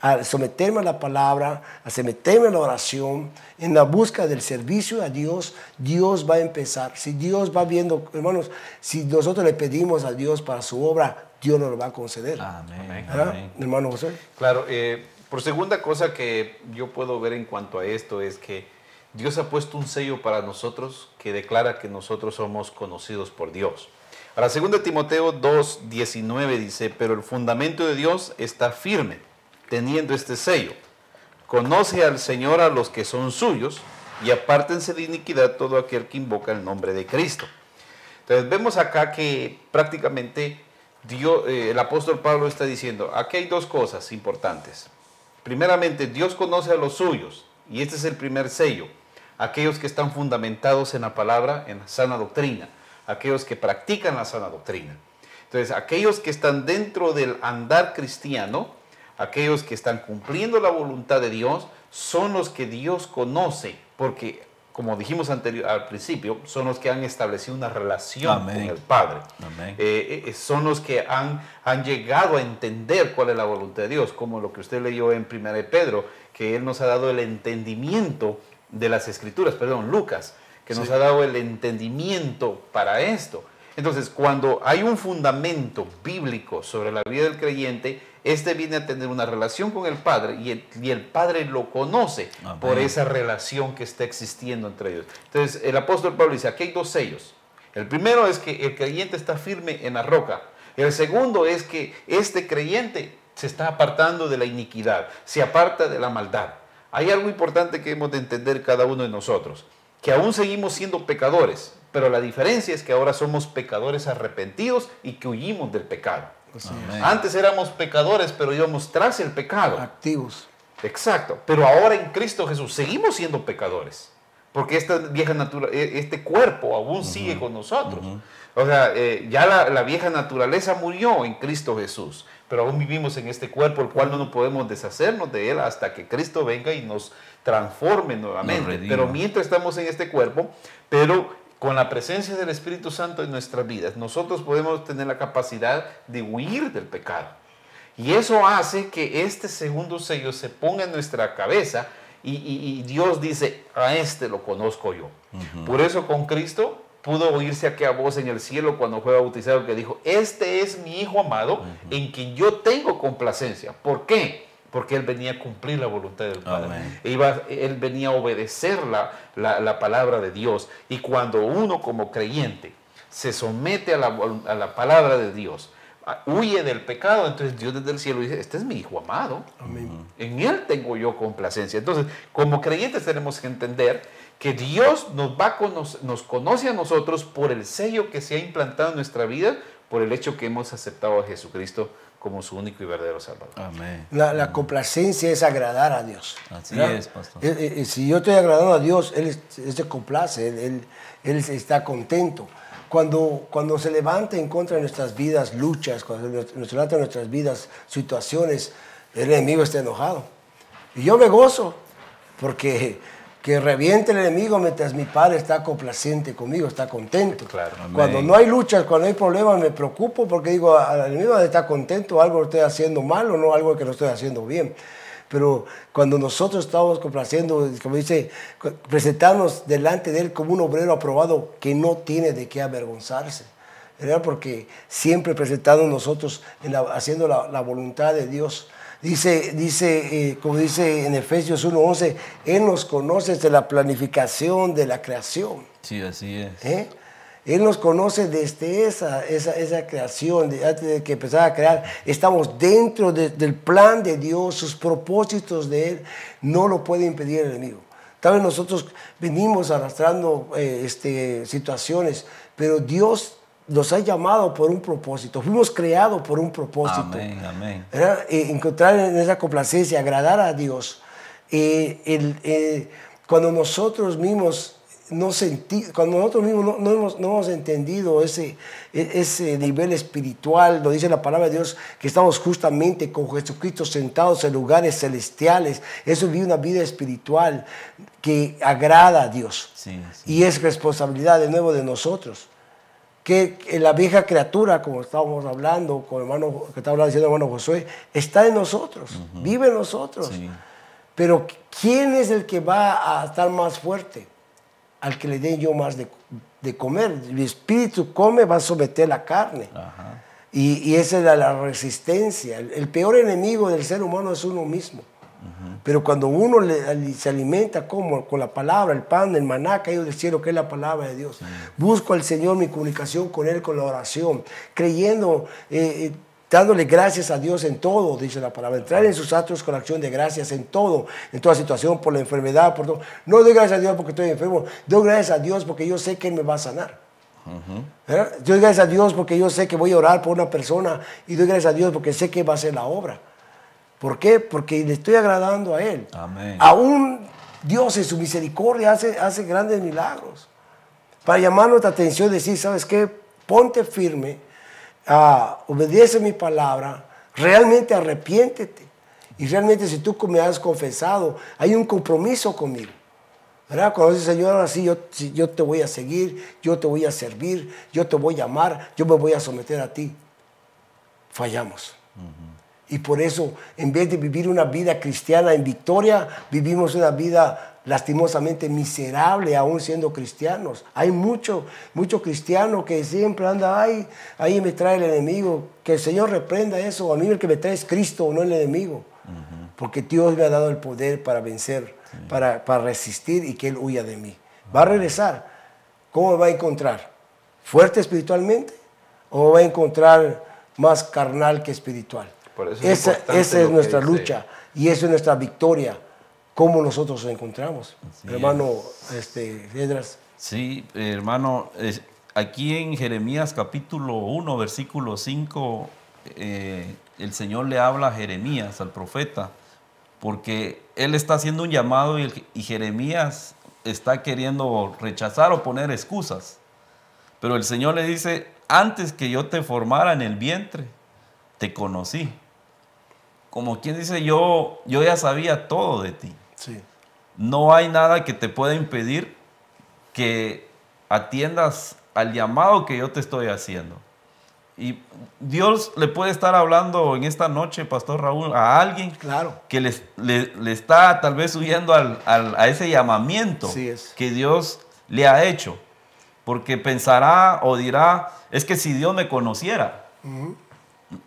A: a someterme a la palabra, a someterme a la oración, en la búsqueda del servicio a Dios. Dios va a empezar. Si Dios va viendo, hermanos, si nosotros le pedimos a Dios para su obra, Dios nos lo va a conceder.
B: Amén.
A: Amén. Hermano José.
C: Claro, por segunda cosa que yo puedo ver en cuanto a esto es que Dios ha puesto un sello para nosotros que declara que nosotros somos conocidos por Dios. Ahora, 2 Timoteo 2:19 dice, pero el fundamento de Dios está firme, teniendo este sello. Conoce al Señor a los que son suyos y apártense de iniquidad todo aquel que invoca el nombre de Cristo. Entonces vemos acá que prácticamente el apóstol Pablo está diciendo, aquí hay dos cosas importantes. Primeramente, Dios conoce a los suyos y este es el primer sello. Aquellos que están fundamentados en la palabra, en la sana doctrina. Aquellos que practican la sana doctrina. Entonces, aquellos que están dentro del andar cristiano, aquellos que están cumpliendo la voluntad de Dios, son los que Dios conoce, porque, como dijimos al principio, son los que han establecido una relación con el Padre. Son los que han llegado a entender cuál es la voluntad de Dios, como lo que usted leyó en 1 Pedro, que Él nos ha dado el entendimiento de las Escrituras, Lucas, que nos ha dado el entendimiento para esto. Entonces, cuando hay un fundamento bíblico sobre la vida del creyente, este viene a tener una relación con el Padre y el Padre lo conoce. Amén. Por esa relación que está existiendo entre ellos. Entonces, el apóstol Pablo dice, aquí hay dos sellos. El primero es que el creyente está firme en la roca. El segundo es que este creyente se está apartando de la iniquidad, se aparta de la maldad. Hay algo importante que hemos de entender cada uno de nosotros, que aún seguimos siendo pecadores, pero la diferencia es que ahora somos pecadores arrepentidos y que huimos del pecado. Antes éramos pecadores, pero íbamos tras el pecado.
A: Activos.
C: Exacto, pero ahora en Cristo Jesús seguimos siendo pecadores, porque esta vieja este cuerpo aún sigue con nosotros. O sea, ya la vieja naturaleza murió en Cristo Jesús, pero aún vivimos en este cuerpo, el cual no nos podemos deshacernos de él hasta que Cristo venga y nos transforme nuevamente. Pero mientras estamos en este cuerpo, pero con la presencia del Espíritu Santo en nuestras vidas, nosotros podemos tener la capacidad de huir del pecado. Y eso hace que este segundo sello se ponga en nuestra cabeza y Dios dice, a este lo conozco yo. Por eso con Cristo pudo oírse aquella voz en el cielo cuando fue bautizado que dijo, este es mi Hijo amado en quien yo tengo complacencia. ¿Por qué? Porque Él venía a cumplir la voluntad del Padre. Él venía a obedecer la palabra de Dios. Y cuando uno como creyente se somete a la palabra de Dios, huye del pecado, entonces Dios desde el cielo dice, este es mi Hijo amado. Amén. En Él tengo yo complacencia. Entonces, como creyentes tenemos que entender que Dios nos conoce a nosotros por el sello que se ha implantado en nuestra vida, por el hecho que hemos aceptado a Jesucristo como su único y verdadero Salvador.
B: Amén.
A: La complacencia es agradar a Dios.
B: Así es, pastor.
A: Si yo estoy agradando a Dios, Él se complace, Él está contento. Cuando se levanta en contra de nuestras vidas luchas, cuando se levanta en nuestras vidas situaciones, el enemigo está enojado. Y yo me gozo, porque que reviente el enemigo mientras mi Padre está complaciente conmigo, está contento.
C: Claro,
A: cuando no hay luchas, cuando hay problemas, me preocupo porque digo, al enemigo está contento, algo lo estoy haciendo mal o no, algo que lo estoy haciendo bien. Pero cuando nosotros estamos complaciendo, como dice, presentarnos delante de Él como un obrero aprobado que no tiene de qué avergonzarse, ¿verdad? Porque siempre presentando nosotros, haciendo la voluntad de Dios. Como dice en Efesios 1:11, Él nos conoce desde la planificación de la creación.
B: Sí, así es.
A: Él nos conoce desde esa creación, antes de que empezara a crear. Estamos dentro del plan de Dios, sus propósitos de Él, no lo puede impedir el enemigo. Tal vez nosotros venimos arrastrando situaciones, pero Dios nos ha llamado por un propósito. Fuimos creados por un propósito.
B: Amén, amén.
A: Encontrar en esa complacencia, agradar a Dios. Cuando nosotros mismos no hemos entendido ese nivel espiritual, lo dice la palabra de Dios, que estamos justamente con Jesucristo sentados en lugares celestiales. Eso es una vida espiritual que agrada a Dios.
B: Sí.
A: Y es responsabilidad de nuevo de nosotros. Que la vieja criatura, como estábamos hablando, con el hermano, que estaba diciendo el hermano Josué, está en nosotros, vive en nosotros.
B: Sí.
A: Pero ¿quién es el que va a estar más fuerte? Al que le dé yo más de comer. El espíritu come, va a someter la carne.
B: Ajá.
A: Y esa es la resistencia. El peor enemigo del ser humano es uno mismo. Pero cuando uno se alimenta con la palabra, el pan, el maná caído del cielo, que es la palabra de Dios. Busco al Señor, mi comunicación con Él, con la oración, creyendo, dándole gracias a Dios en todo, dice la palabra. Entrar en sus atrios con acción de gracias en todo, en toda situación, por la enfermedad, por todo. No doy gracias a Dios porque estoy enfermo, doy gracias a Dios porque yo sé que Él me va a sanar. Doy gracias a Dios porque yo sé que voy a orar por una persona y doy gracias a Dios porque sé que va a hacer la obra. ¿Por qué? Porque le estoy agradando a Él.
B: Amén.
A: Aún Dios en su misericordia hace grandes milagros. Para llamar nuestra atención y decir, ¿sabes qué? Ponte firme, obedece mi palabra, realmente arrepiéntete. Y realmente si tú me has confesado, hay un compromiso conmigo. ¿Verdad? Cuando dice Señor, ahora sí, yo te voy a seguir, yo te voy a servir, yo te voy a amar, yo me voy a someter a ti. Fallamos. Y por eso, en vez de vivir una vida cristiana en victoria, vivimos una vida lastimosamente miserable, aún siendo cristianos. Hay mucho cristiano que siempre anda, ahí me trae el enemigo. Que el Señor reprenda eso. A mí el que me trae es Cristo, no el enemigo. Porque Dios me ha dado el poder para vencer, para resistir y que Él huya de mí. Va a regresar. ¿Cómo me va a encontrar? ¿Fuerte espiritualmente? ¿O me va a encontrar más carnal que espiritual? Esa es nuestra lucha y esa es nuestra victoria. ¿Cómo nosotros nos encontramos?
B: Así
A: hermano Edras.
B: Sí, hermano, aquí en Jeremías capítulo 1, versículo 5, el Señor le habla a Jeremías, al profeta, porque él está haciendo un llamado y Jeremías está queriendo rechazar o poner excusas. Pero el Señor le dice, antes que yo te formara en el vientre, te conocí. Como quien dice, yo ya sabía todo de ti.
A: Sí.
B: No hay nada que te pueda impedir que atiendas al llamado que yo te estoy haciendo. Y Dios le puede estar hablando en esta noche, Pastor Raúl, a alguien que le está tal vez huyendo a ese llamamiento que Dios le ha hecho. Porque pensará o dirá, es que si Dios me conociera.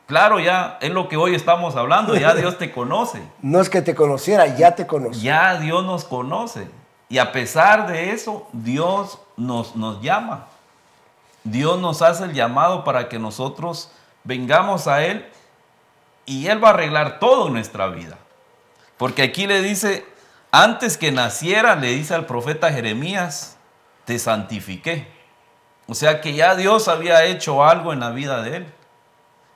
B: Claro, ya es lo que hoy estamos hablando, ya Dios te conoce.
A: No es que te conociera, ya te conoce.
B: Ya Dios nos conoce. Y a pesar de eso, Dios nos llama. Dios nos hace el llamado para que nosotros vengamos a Él y Él va a arreglar todo en nuestra vida. Porque aquí le dice, antes que naciera, le dice al profeta Jeremías, te santifiqué. O sea que ya Dios había hecho algo en la vida de él.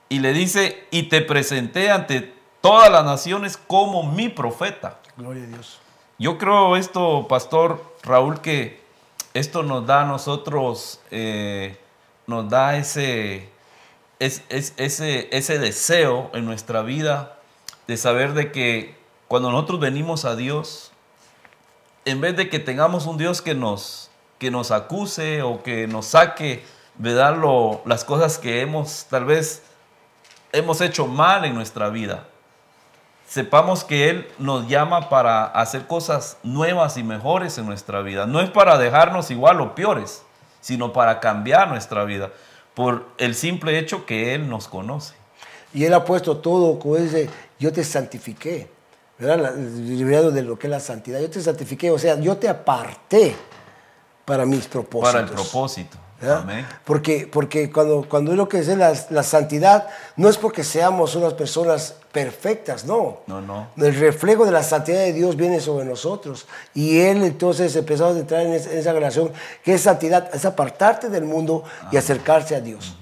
B: Y le dice, y te presenté ante todas las naciones como mi profeta.
A: Gloria a Dios.
B: Yo creo esto, Pastor Raúl, que esto nos da a nosotros, nos da ese deseo en nuestra vida de saber de que cuando nosotros venimos a Dios, en vez de que tengamos un Dios que nos acuse o que nos saque, ¿verdad? Las cosas que tal vez hemos hecho mal en nuestra vida, sepamos que Él nos llama para hacer cosas nuevas y mejores en nuestra vida. No es para dejarnos igual o peores, sino para cambiar nuestra vida por el simple hecho que Él nos conoce.
A: Y Él ha puesto todo, como dice, yo te santifiqué, ¿verdad? Liberado de lo que es la santidad. Yo te santifiqué, o sea, yo te aparté para mis propósitos.
B: Para el propósito.
A: ¿verdad?
B: Amén.
A: Porque cuando es lo que es la santidad, no es porque seamos unas personas perfectas, no.
B: No.
A: El reflejo de la santidad de Dios viene sobre nosotros. Y Él entonces empezó a entrar en esa relación, que es santidad, es apartarte del mundo y acercarse a Dios.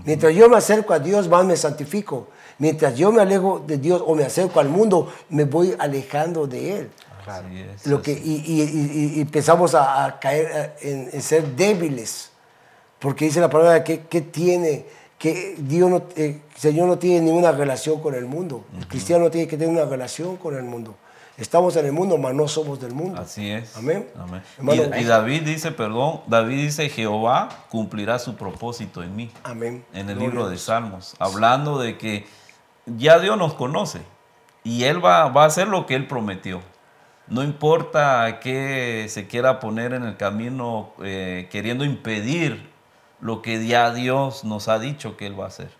A: Mientras yo me acerco a Dios, más me santifico. Mientras yo me alejo de Dios o me acerco al mundo, me voy alejando de Él.
B: Claro.
A: Y empezamos a caer en ser débiles. Porque dice la palabra que tiene, que el Señor no tiene ninguna relación con el mundo. El cristiano no tiene que tener una relación con el mundo. Estamos en el mundo, mas no somos del mundo.
B: Así es.
A: Amén.
B: Hermano, y David dice, Jehová cumplirá su propósito en mí.
A: Amén.
B: En el libro de Salmos, hablando de que ya Dios nos conoce y Él va a hacer lo que Él prometió. No importa que se quiera poner en el camino queriendo impedir lo que ya Dios nos ha dicho que Él va a hacer.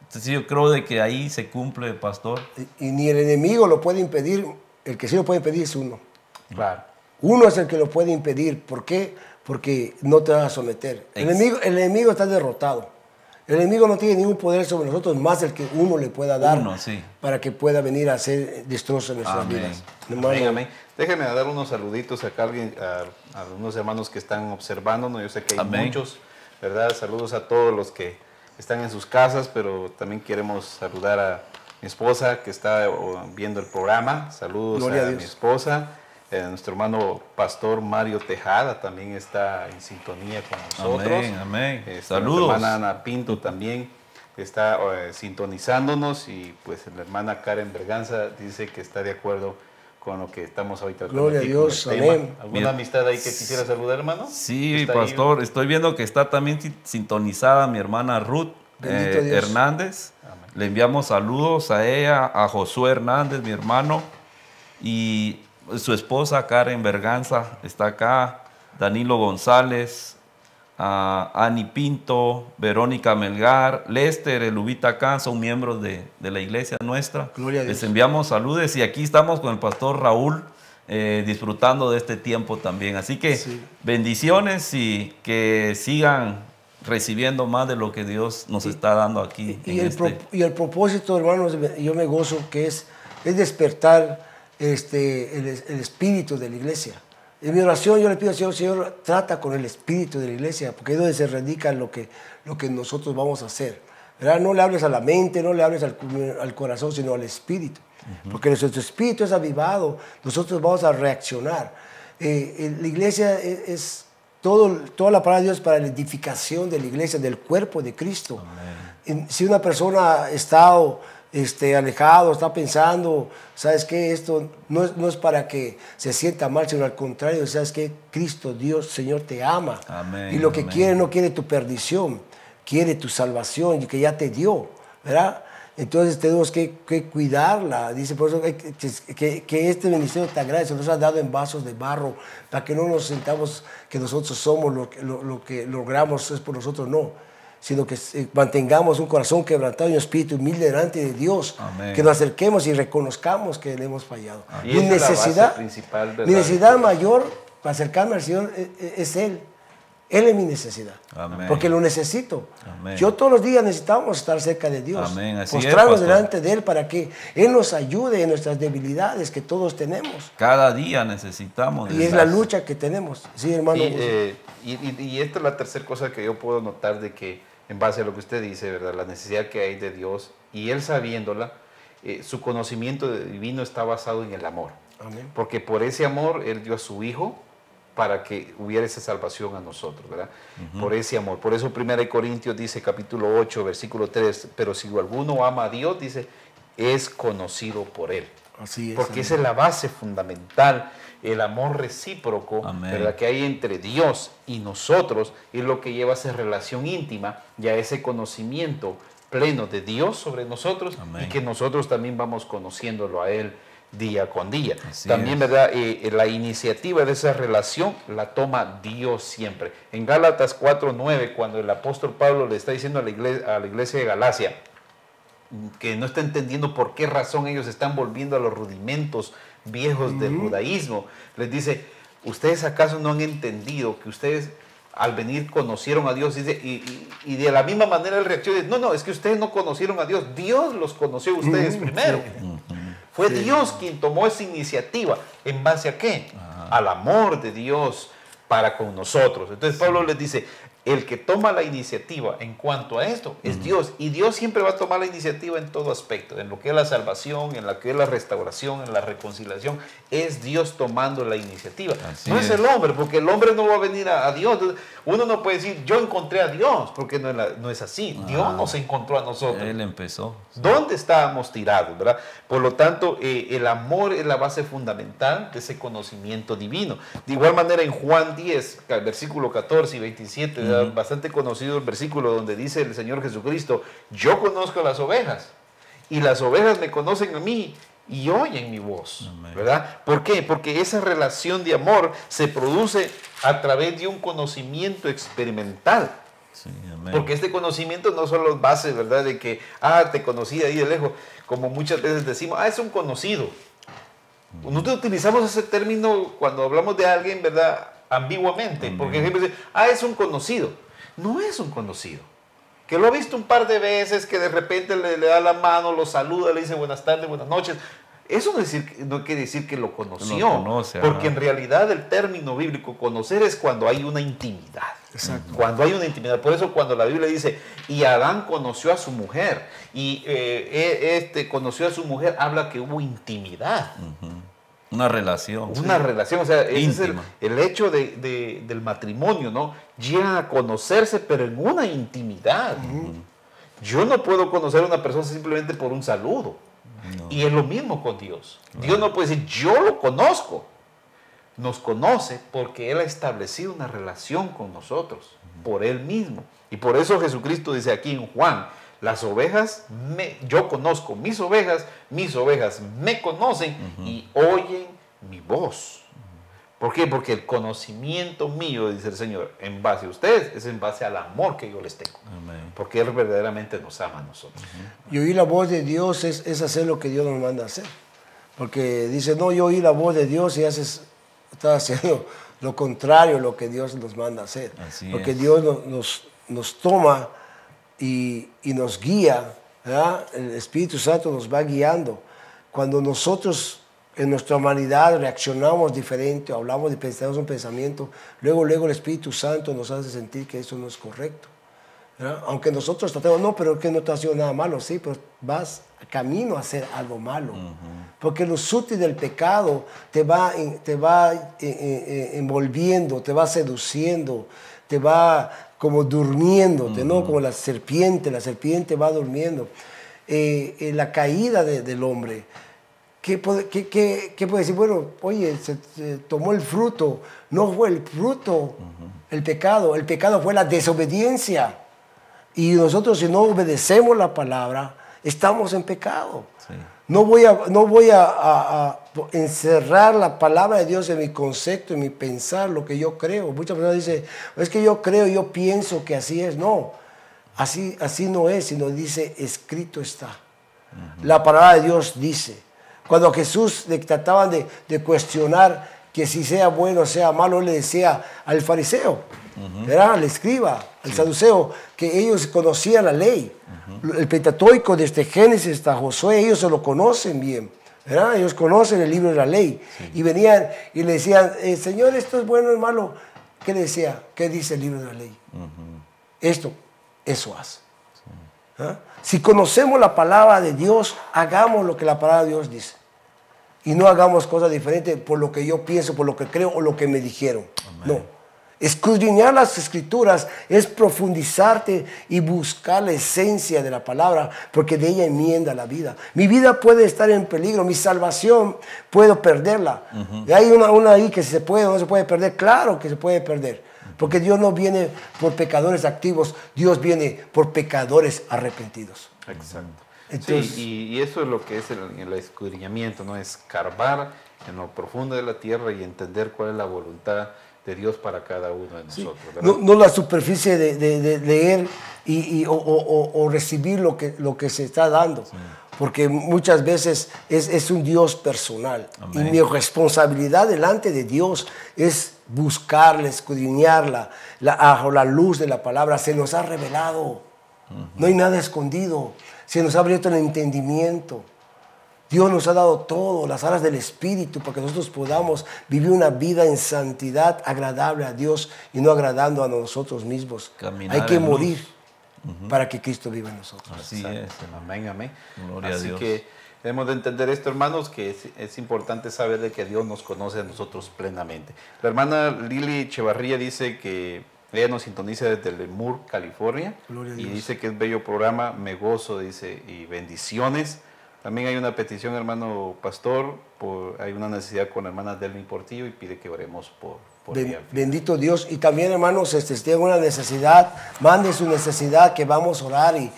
B: Entonces yo creo de que ahí se cumple, pastor.
A: Y ni el enemigo lo puede impedir, el que sí lo puede impedir es uno.
C: Claro.
A: Uno es el que lo puede impedir. ¿Por qué? Porque no te vas a someter. El enemigo está derrotado. El enemigo no tiene ningún poder sobre nosotros más el que uno le pueda dar para que pueda venir a hacer destrozo en nuestras vidas.
C: Amén. Déjenme dar unos saluditos acá a unos hermanos que están observándonos. Yo sé que hay muchos, ¿verdad? Saludos a todos los que están en sus casas, pero también queremos saludar a mi esposa que está viendo el programa. Saludos a mi esposa. Nuestro hermano pastor Mario Tejada también está en sintonía con nosotros.
B: Amén.
C: Saludos. Nuestra hermana Ana Pinto también está sintonizándonos, y pues la hermana Karen Berganza dice que está de acuerdo con lo que estamos ahorita tratando.
A: Gloria a Dios, amén.
C: ¿Alguna amistad ahí que quisiera saludar, hermano?
B: Sí, pastor, ahí? Estoy viendo que está también sintonizada mi hermana Ruth Hernández. Amén. Le enviamos saludos a ella, a Josué Hernández, mi hermano, y su esposa Karen Berganza está acá, Danilo González, Ani Pinto, Verónica Melgar, Lester, Elubita Khan, son miembros de la iglesia nuestra.
A: Gloria a Dios.
B: Les enviamos saludos y aquí estamos con el pastor Raúl disfrutando de este tiempo también. Así que bendiciones y que sigan recibiendo más de lo que Dios nos está dando aquí.
A: Y el propósito, hermanos, yo me gozo que es despertar el espíritu de la iglesia. En mi oración yo le pido al Señor, Señor, trata con el espíritu de la iglesia, porque es donde se radica lo que nosotros vamos a hacer. ¿Verdad? No le hables a la mente, no le hables al corazón, sino al espíritu. Porque nuestro espíritu es avivado, nosotros vamos a reaccionar. La iglesia es toda la palabra de Dios para la edificación de la iglesia, del cuerpo de Cristo. Si una persona ha estado alejado, está pensando, ¿sabes qué? Esto no es para que se sienta mal, sino al contrario, ¿sabes qué? Cristo, Dios, Señor, te ama.
B: Amén,
A: y lo que quiere, no quiere tu perdición, quiere tu salvación, y que ya te dio, ¿verdad? Entonces tenemos que cuidarla. Dice por eso que este ministerio tan grande se nos ha dado en vasos de barro, para que no nos sintamos que nosotros somos lo que logramos, es por nosotros, no, sino que mantengamos un corazón quebrantado y un espíritu humilde delante de Dios.
B: Amén.
A: Que nos acerquemos y reconozcamos que le hemos fallado.
C: Y mi
A: necesidad mayor para acercarme al Señor es Él. Él es mi necesidad.
B: Amén.
A: Porque lo necesito.
B: Amén.
A: Yo todos los días necesitamos estar cerca de Dios.
B: Amén.
A: Postrarnos delante de Él para que Él nos ayude en nuestras debilidades que todos tenemos.
B: Cada día necesitamos.
A: Y es la lucha que tenemos. Sí, hermano.
C: Y esta es la tercera cosa que yo puedo notar, de que en base a lo que usted dice, ¿verdad? La necesidad que hay de Dios, y Él sabiéndola, su conocimiento divino está basado en el amor.
A: Amén.
C: Porque por ese amor Él dio a su Hijo para que hubiera esa salvación a nosotros, ¿verdad? Por ese amor. Por eso 1 Corintios dice, capítulo 8, versículo 3, pero si alguno ama a Dios, dice, es conocido por Él.
A: Así es.
C: Porque esa es la base fundamental el amor recíproco,
B: Amén.
C: ¿verdad?, que hay entre Dios y nosotros, es lo que lleva a esa relación íntima y a ese conocimiento pleno de Dios sobre nosotros.
B: Amén.
C: Y que nosotros también vamos conociéndolo a Él día con día.
B: Así
C: También,
B: es.
C: ¿verdad? La iniciativa de esa relación la toma Dios siempre. En Gálatas 4:9, cuando el apóstol Pablo le está diciendo a la iglesia de Galacia, que no está entendiendo por qué razón ellos están volviendo a los rudimentos viejos del judaísmo, les dice, ¿ustedes acaso no han entendido que ustedes al venir conocieron a Dios? Y de la misma manera él reacciona, no, es que ustedes no conocieron a Dios, Dios los conoció a ustedes primero. Fue Dios quien tomó esa iniciativa. ¿En base a qué? Al amor de Dios para con nosotros. Entonces Pablo les dice, el que toma la iniciativa en cuanto a esto es Dios. Y Dios siempre va a tomar la iniciativa en todo aspecto. En lo que es la salvación, en lo que es la restauración, en la reconciliación. Es Dios tomando la iniciativa.
B: Así
C: no es
B: es.
C: el hombre, porque el hombre no va a venir a Dios. Uno no puede decir, yo encontré a Dios, porque no es así. Dios nos encontró a nosotros.
B: Él empezó.
C: ¿Dónde estábamos tirados, verdad? Por lo tanto, el amor es la base fundamental de ese conocimiento divino. De igual manera, en Juan 10, versículo 14 y 27, bastante conocido el versículo donde dice el Señor Jesucristo, yo conozco las ovejas y las ovejas me conocen a mí y oyen mi voz,
B: Amén.
C: ¿verdad? ¿Por qué? Porque esa relación de amor se produce a través de un conocimiento experimental.
B: Sí, amén.
C: Porque este conocimiento no solo es base, ¿verdad? De que, te conocí de ahí de lejos, como muchas veces decimos, es un conocido. Nosotros utilizamos ese término cuando hablamos de alguien, ¿verdad? Ambiguamente, porque siempre dicen, es un conocido. No es un conocido. Que lo ha visto un par de veces, que de repente le da la mano, lo saluda, le dice buenas tardes, buenas noches. Eso no quiere decir que lo conoció,
B: Lo conoce,
C: porque
B: ajá.
C: en realidad el término bíblico conocer es cuando hay una intimidad.
A: Exacto.
C: Cuando hay una intimidad. Por eso cuando la Biblia dice, y Adán conoció a su mujer, y conoció a su mujer, habla que hubo intimidad.
B: Una relación.
C: Una relación, o sea, ese es
B: Íntima.
C: el hecho del matrimonio, ¿no? Llegan a conocerse, pero en una intimidad. Yo no puedo conocer a una persona simplemente por un saludo.
B: No.
C: Y es lo mismo con Dios. Dios no puede decir, yo lo conozco. Nos conoce porque Él ha establecido una relación con nosotros, por Él mismo. Y por eso Jesucristo dice aquí en Juan, las ovejas, yo conozco mis ovejas me conocen y oyen mi voz. ¿Por qué? Porque el conocimiento mío, dice el Señor, en base a ustedes, es en base al amor que yo les tengo.
B: Amén.
C: Porque Él verdaderamente nos ama a nosotros.
A: Y oír la voz de Dios es hacer lo que Dios nos manda a hacer. Porque dice, no, yo oí la voz de Dios y estás haciendo lo contrario a lo que Dios nos manda a hacer.
B: Así
A: Porque
B: es.
A: Dios nos toma y nos guía, ¿verdad? El Espíritu Santo nos va guiando. Cuando nosotros en nuestra humanidad reaccionamos diferente, hablamos y pensamos un pensamiento, luego el Espíritu Santo nos hace sentir que eso no es correcto, ¿verdad? Aunque nosotros tratemos, no, pero es que no estás haciendo nada malo, sí, pero vas camino a hacer algo malo. Porque lo sutil del pecado te va envolviendo, te va seduciendo, te va como durmiéndote, ¿no? Como la serpiente va durmiendo. La caída del hombre, ¿qué puede decir? Bueno, oye, se tomó el fruto, no fue el fruto, el pecado fue la desobediencia. Y nosotros si no obedecemos la palabra, estamos en pecado.
B: Sí.
A: No voy a encerrar la palabra de Dios en mi concepto, en mi pensar, lo que yo creo. Muchas personas dicen, es que yo creo, yo pienso que así es. No, así no es, sino dice, escrito está. La palabra de Dios dice. Cuando a Jesús le trataban de cuestionar que si sea bueno o sea malo, él le decía al fariseo, ¿verdad? Al escriba, al saduceo, que ellos conocían la ley. El Pentateuco desde Génesis hasta Josué, ellos se lo conocen bien, ¿verdad? Ellos conocen el libro de la ley. Y venían y le decían, Señor, esto es bueno o es malo. ¿Qué le decía? ¿Qué dice el libro de la ley? Eso hace. ¿Ah? Si conocemos la palabra de Dios, hagamos lo que la palabra de Dios dice. Y no hagamos cosas diferentes por lo que yo pienso, por lo que creo o lo que me dijeron. Amén. No. Escudriñar las Escrituras es profundizarte y buscar la esencia de la palabra, porque de ella enmienda la vida. Mi vida puede estar en peligro, mi salvación puedo perderla. Y hay una ahí que se puede o no se puede perder. Claro que se puede perder, porque Dios no viene por pecadores activos, Dios viene por pecadores arrepentidos.
C: Exacto.
A: Entonces,
C: Sí, y eso es lo que es el escudriñamiento, ¿no? Escarbar en lo profundo de la tierra y entender cuál es la voluntad de Dios para cada uno de nosotros.
A: No la superficie de leer o recibir lo que se está dando. Sí. Porque muchas veces es un Dios personal. Amén. Y mi responsabilidad delante de Dios es buscarla, escudriñarla, bajo la luz de la palabra. Se nos ha revelado. No hay nada escondido. Se nos ha abierto el entendimiento. Dios nos ha dado todo, las alas del Espíritu, para que nosotros podamos vivir una vida en santidad agradable a Dios y no agradando a nosotros mismos. Caminar hay que morir para que Cristo viva en nosotros.
B: Así es.
C: Amén, amén.
B: Gloria
C: Así
B: a Dios.
C: Que debemos de entender esto, hermanos, que es importante saber de que Dios nos conoce a nosotros plenamente. La hermana Lili Echevarría dice que ella nos sintoniza desde Lemur, California.
A: Gloria a
C: y
A: Dios.
C: Dice que es bello programa, me gozo, dice, y bendiciones. También hay una petición, hermano pastor, hay una necesidad con la hermana Delmi Portillo y pide que oremos por ella.
A: Bendito Dios. Y también, hermanos, si tienen una necesidad, manden su necesidad, que vamos a orar, y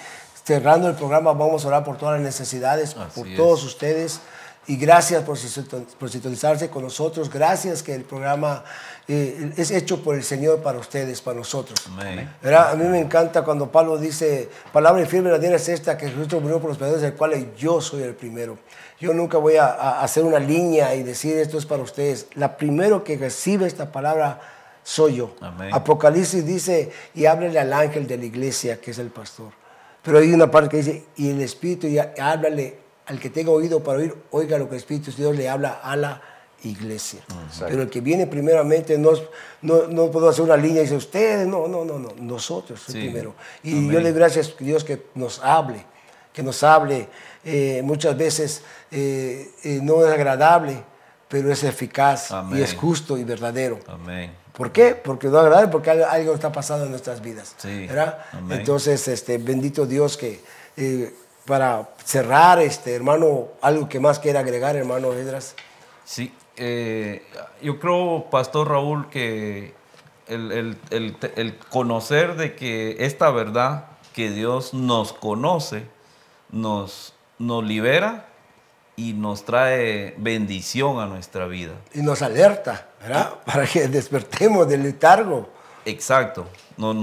A: cerrando el programa vamos a orar por todas las necesidades, por todos ustedes. Y gracias por sintonizarse con nosotros. Gracias que el programa es hecho por el Señor para ustedes, para nosotros.
B: Amén.
A: A mí me encanta cuando Pablo dice, palabra y firme verdadera es esta, que Cristo murió por los pecadores, del cual yo soy el primero. Yo nunca voy a hacer una línea y decir esto es para ustedes. La primero que recibe esta palabra soy yo.
B: Amén.
A: Apocalipsis dice, y háblale al ángel de la iglesia, que es el pastor. Pero hay una parte que dice, y el Espíritu, y háblale al que tenga oído para oír, oiga lo que el Espíritu de Dios le habla a la iglesia. Exacto. Pero el que viene primeramente, no puedo hacer una línea y decir ustedes, no, nosotros primero. Y amén. Yo le doy gracias a Dios que nos hable, muchas veces no es agradable, pero es eficaz. Amén. Y es justo y verdadero.
B: Amén.
A: ¿Por qué? Porque no es agradable, porque algo está pasando en nuestras vidas.
B: Sí.
A: ¿Verdad? Entonces, bendito Dios que... para cerrar, hermano, algo que más quiera agregar, hermano Edras.
B: Sí, yo creo, Pastor Raúl, que el conocer de que esta verdad, que Dios nos conoce, nos libera y nos trae bendición a nuestra vida.
A: Y nos alerta, ¿verdad? Para que despertemos del letargo.
B: Exacto. Lo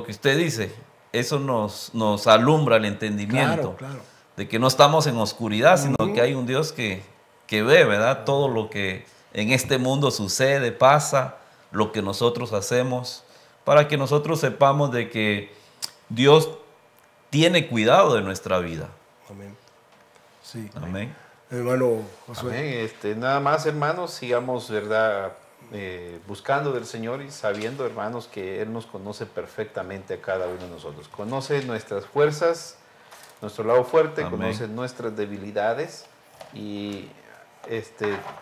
B: que usted dice, eso nos alumbra el entendimiento.
A: Claro.
B: De que no estamos en oscuridad, sino que hay un Dios que ve, ¿verdad? Todo lo que en este mundo sucede, pasa, lo que nosotros hacemos, para que nosotros sepamos de que Dios tiene cuidado de nuestra vida.
A: Amén. Sí.
B: Amén.
A: Hermano Josué.
C: Amén. Nada más, hermanos, sigamos, ¿verdad? Buscando del Señor y sabiendo, hermanos, que Él nos conoce perfectamente a cada uno de nosotros. Conoce nuestras fuerzas, nuestro lado fuerte, amén. Conoce nuestras debilidades y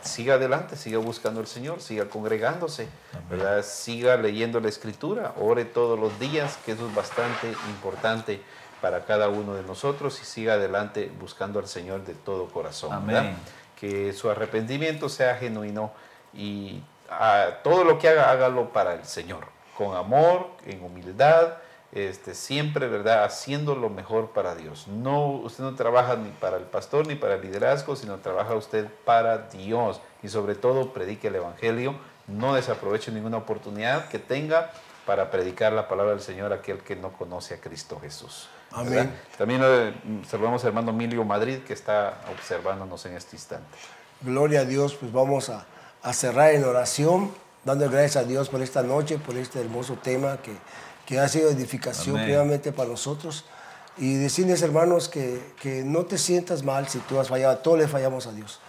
C: siga adelante, siga buscando al Señor, siga congregándose, ¿verdad? Siga leyendo la Escritura, ore todos los días, que eso es bastante importante para cada uno de nosotros, y siga adelante buscando al Señor de todo corazón, ¿verdad? Que su arrepentimiento sea genuino y todo lo que haga, hágalo para el Señor, con amor, en humildad, siempre, ¿verdad? Haciendo lo mejor para Dios. Usted no trabaja ni para el pastor ni para el liderazgo, sino trabaja usted para Dios. Y sobre todo, predique el Evangelio. No desaproveche ninguna oportunidad que tenga para predicar la palabra del Señor a aquel que no conoce a Cristo Jesús.
A: Amén.
C: ¿Verdad? También saludamos al hermano Emilio Madrid, que está observándonos en este instante.
A: Gloria a Dios. Pues vamos a cerrar en oración, dando gracias a Dios por esta noche, por este hermoso tema que ha sido edificación primeramente para nosotros, y decirles, hermanos, que no te sientas mal si tú has fallado. Todos le fallamos a Dios,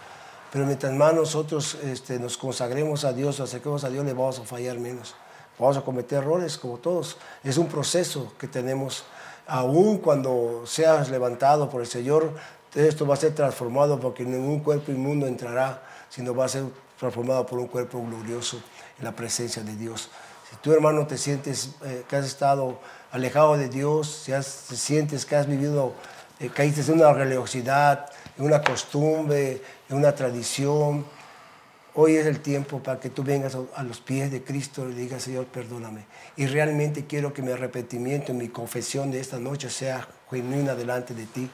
A: pero mientras más nosotros nos consagremos a Dios, nos acerquemos a Dios, le vamos a fallar menos. Vamos a cometer errores como todos. Es un proceso que tenemos. Aún cuando seas levantado por el Señor, esto va a ser transformado, porque ningún cuerpo inmundo entrará, sino va a ser transformado por un cuerpo glorioso. en la presencia de Dios. Si tú, hermano, te sientes que has estado alejado de Dios, si te sientes que has vivido, caíste en una religiosidad, en una costumbre, en una tradición, hoy es el tiempo para que tú vengas a los pies de Cristo y digas, Señor, perdóname. Y realmente quiero que mi arrepentimiento y mi confesión de esta noche sea genuina delante de ti,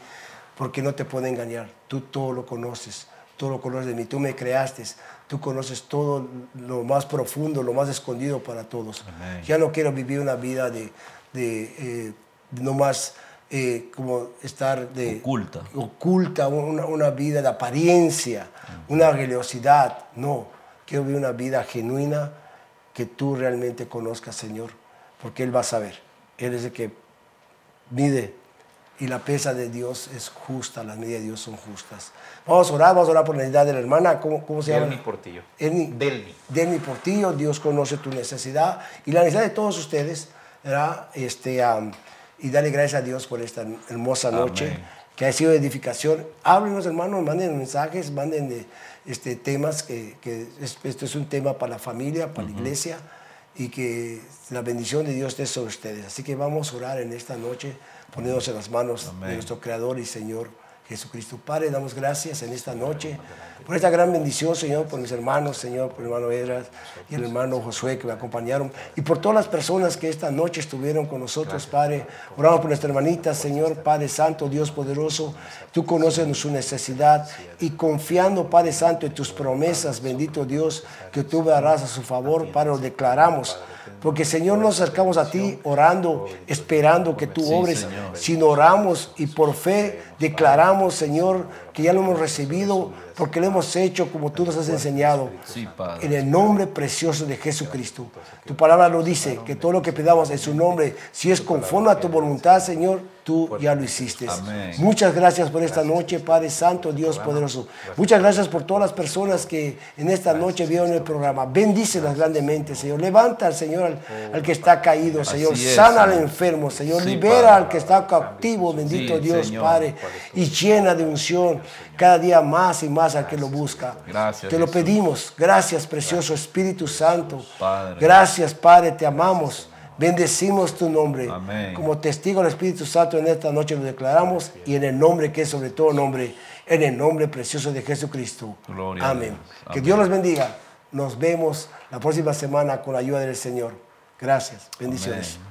A: porque no te puedo engañar. Tú todo lo conoces de mí. Tú me creaste, tú conoces todo lo más profundo, lo más escondido para todos.
B: Amén.
A: Ya no quiero vivir una vida no más como estar oculta, una vida de apariencia, una religiosidad. No, quiero vivir una vida genuina que tú realmente conozcas, Señor, porque Él va a saber. Él es el que mide y la pesa de Dios es justa, las medidas de Dios son justas. Vamos a orar por la necesidad de la hermana. ¿Cómo se llama?
C: Delni Portillo.
A: Delni Portillo. Dios conoce tu necesidad y la necesidad de todos ustedes, ¿verdad? Y dale gracias a Dios por esta hermosa noche.
B: Amén.
A: Que ha sido de edificación. Háblenos, hermanos, manden mensajes, manden temas, esto es un tema para la familia, para la iglesia, y que la bendición de Dios esté sobre ustedes. Así que vamos a orar en esta noche, poniéndonos en las manos de nuestro Creador y Señor Jesucristo. Padre, damos gracias en esta noche por esta gran bendición, Señor, por mis hermanos, Señor, por el hermano Edras y el hermano Josué que me acompañaron, y por todas las personas que esta noche estuvieron con nosotros, Padre. Oramos por nuestra hermanita, Señor, Padre Santo, Dios poderoso. Tú conoces su necesidad y confiando, Padre Santo, en tus promesas, bendito Dios, que tú harás a su favor, Padre, lo declaramos. Porque, Señor, nos acercamos a ti orando, esperando que tú obres, sino oramos y por fe declaramos, Señor, que ya lo hemos recibido porque lo hemos hecho como tú nos has enseñado.
B: Sí, Padre.
A: En el nombre precioso de Jesucristo. Tu palabra lo dice, que todo lo que pedamos en su nombre, si es conforme a tu voluntad, Señor, tú ya lo hiciste.
B: Amén.
A: Muchas gracias por esta noche, Padre Santo, Dios poderoso. Muchas gracias por todas las personas que en esta noche vieron el programa. Bendícelas grandemente, Señor. Levanta al Señor al que está caído, Señor.
B: Así es,
A: Sana al
B: Señor.
A: enfermo, Señor.
B: Sí,
A: Libera
B: Padre.
A: al que está cautivo, bendito
B: Sí,
A: Dios,
B: Señor.
A: Padre. Y llena de unción cada día más y más al que lo busca.
B: Gracias,
A: Te lo
B: Jesús.
A: pedimos. Gracias, precioso Espíritu Santo.
B: Padre.
A: Gracias, Padre, te amamos. Bendecimos tu nombre.
B: Amén.
A: Como testigo del Espíritu Santo en esta noche lo declaramos, y en el nombre que es sobre todo nombre, en el nombre precioso de Jesucristo.
B: Gloria a
A: Amén.
B: Dios.
A: Que
B: Amén.
A: Dios los bendiga. Nos vemos la próxima semana con la ayuda del Señor. Gracias. Bendiciones.
B: Amén.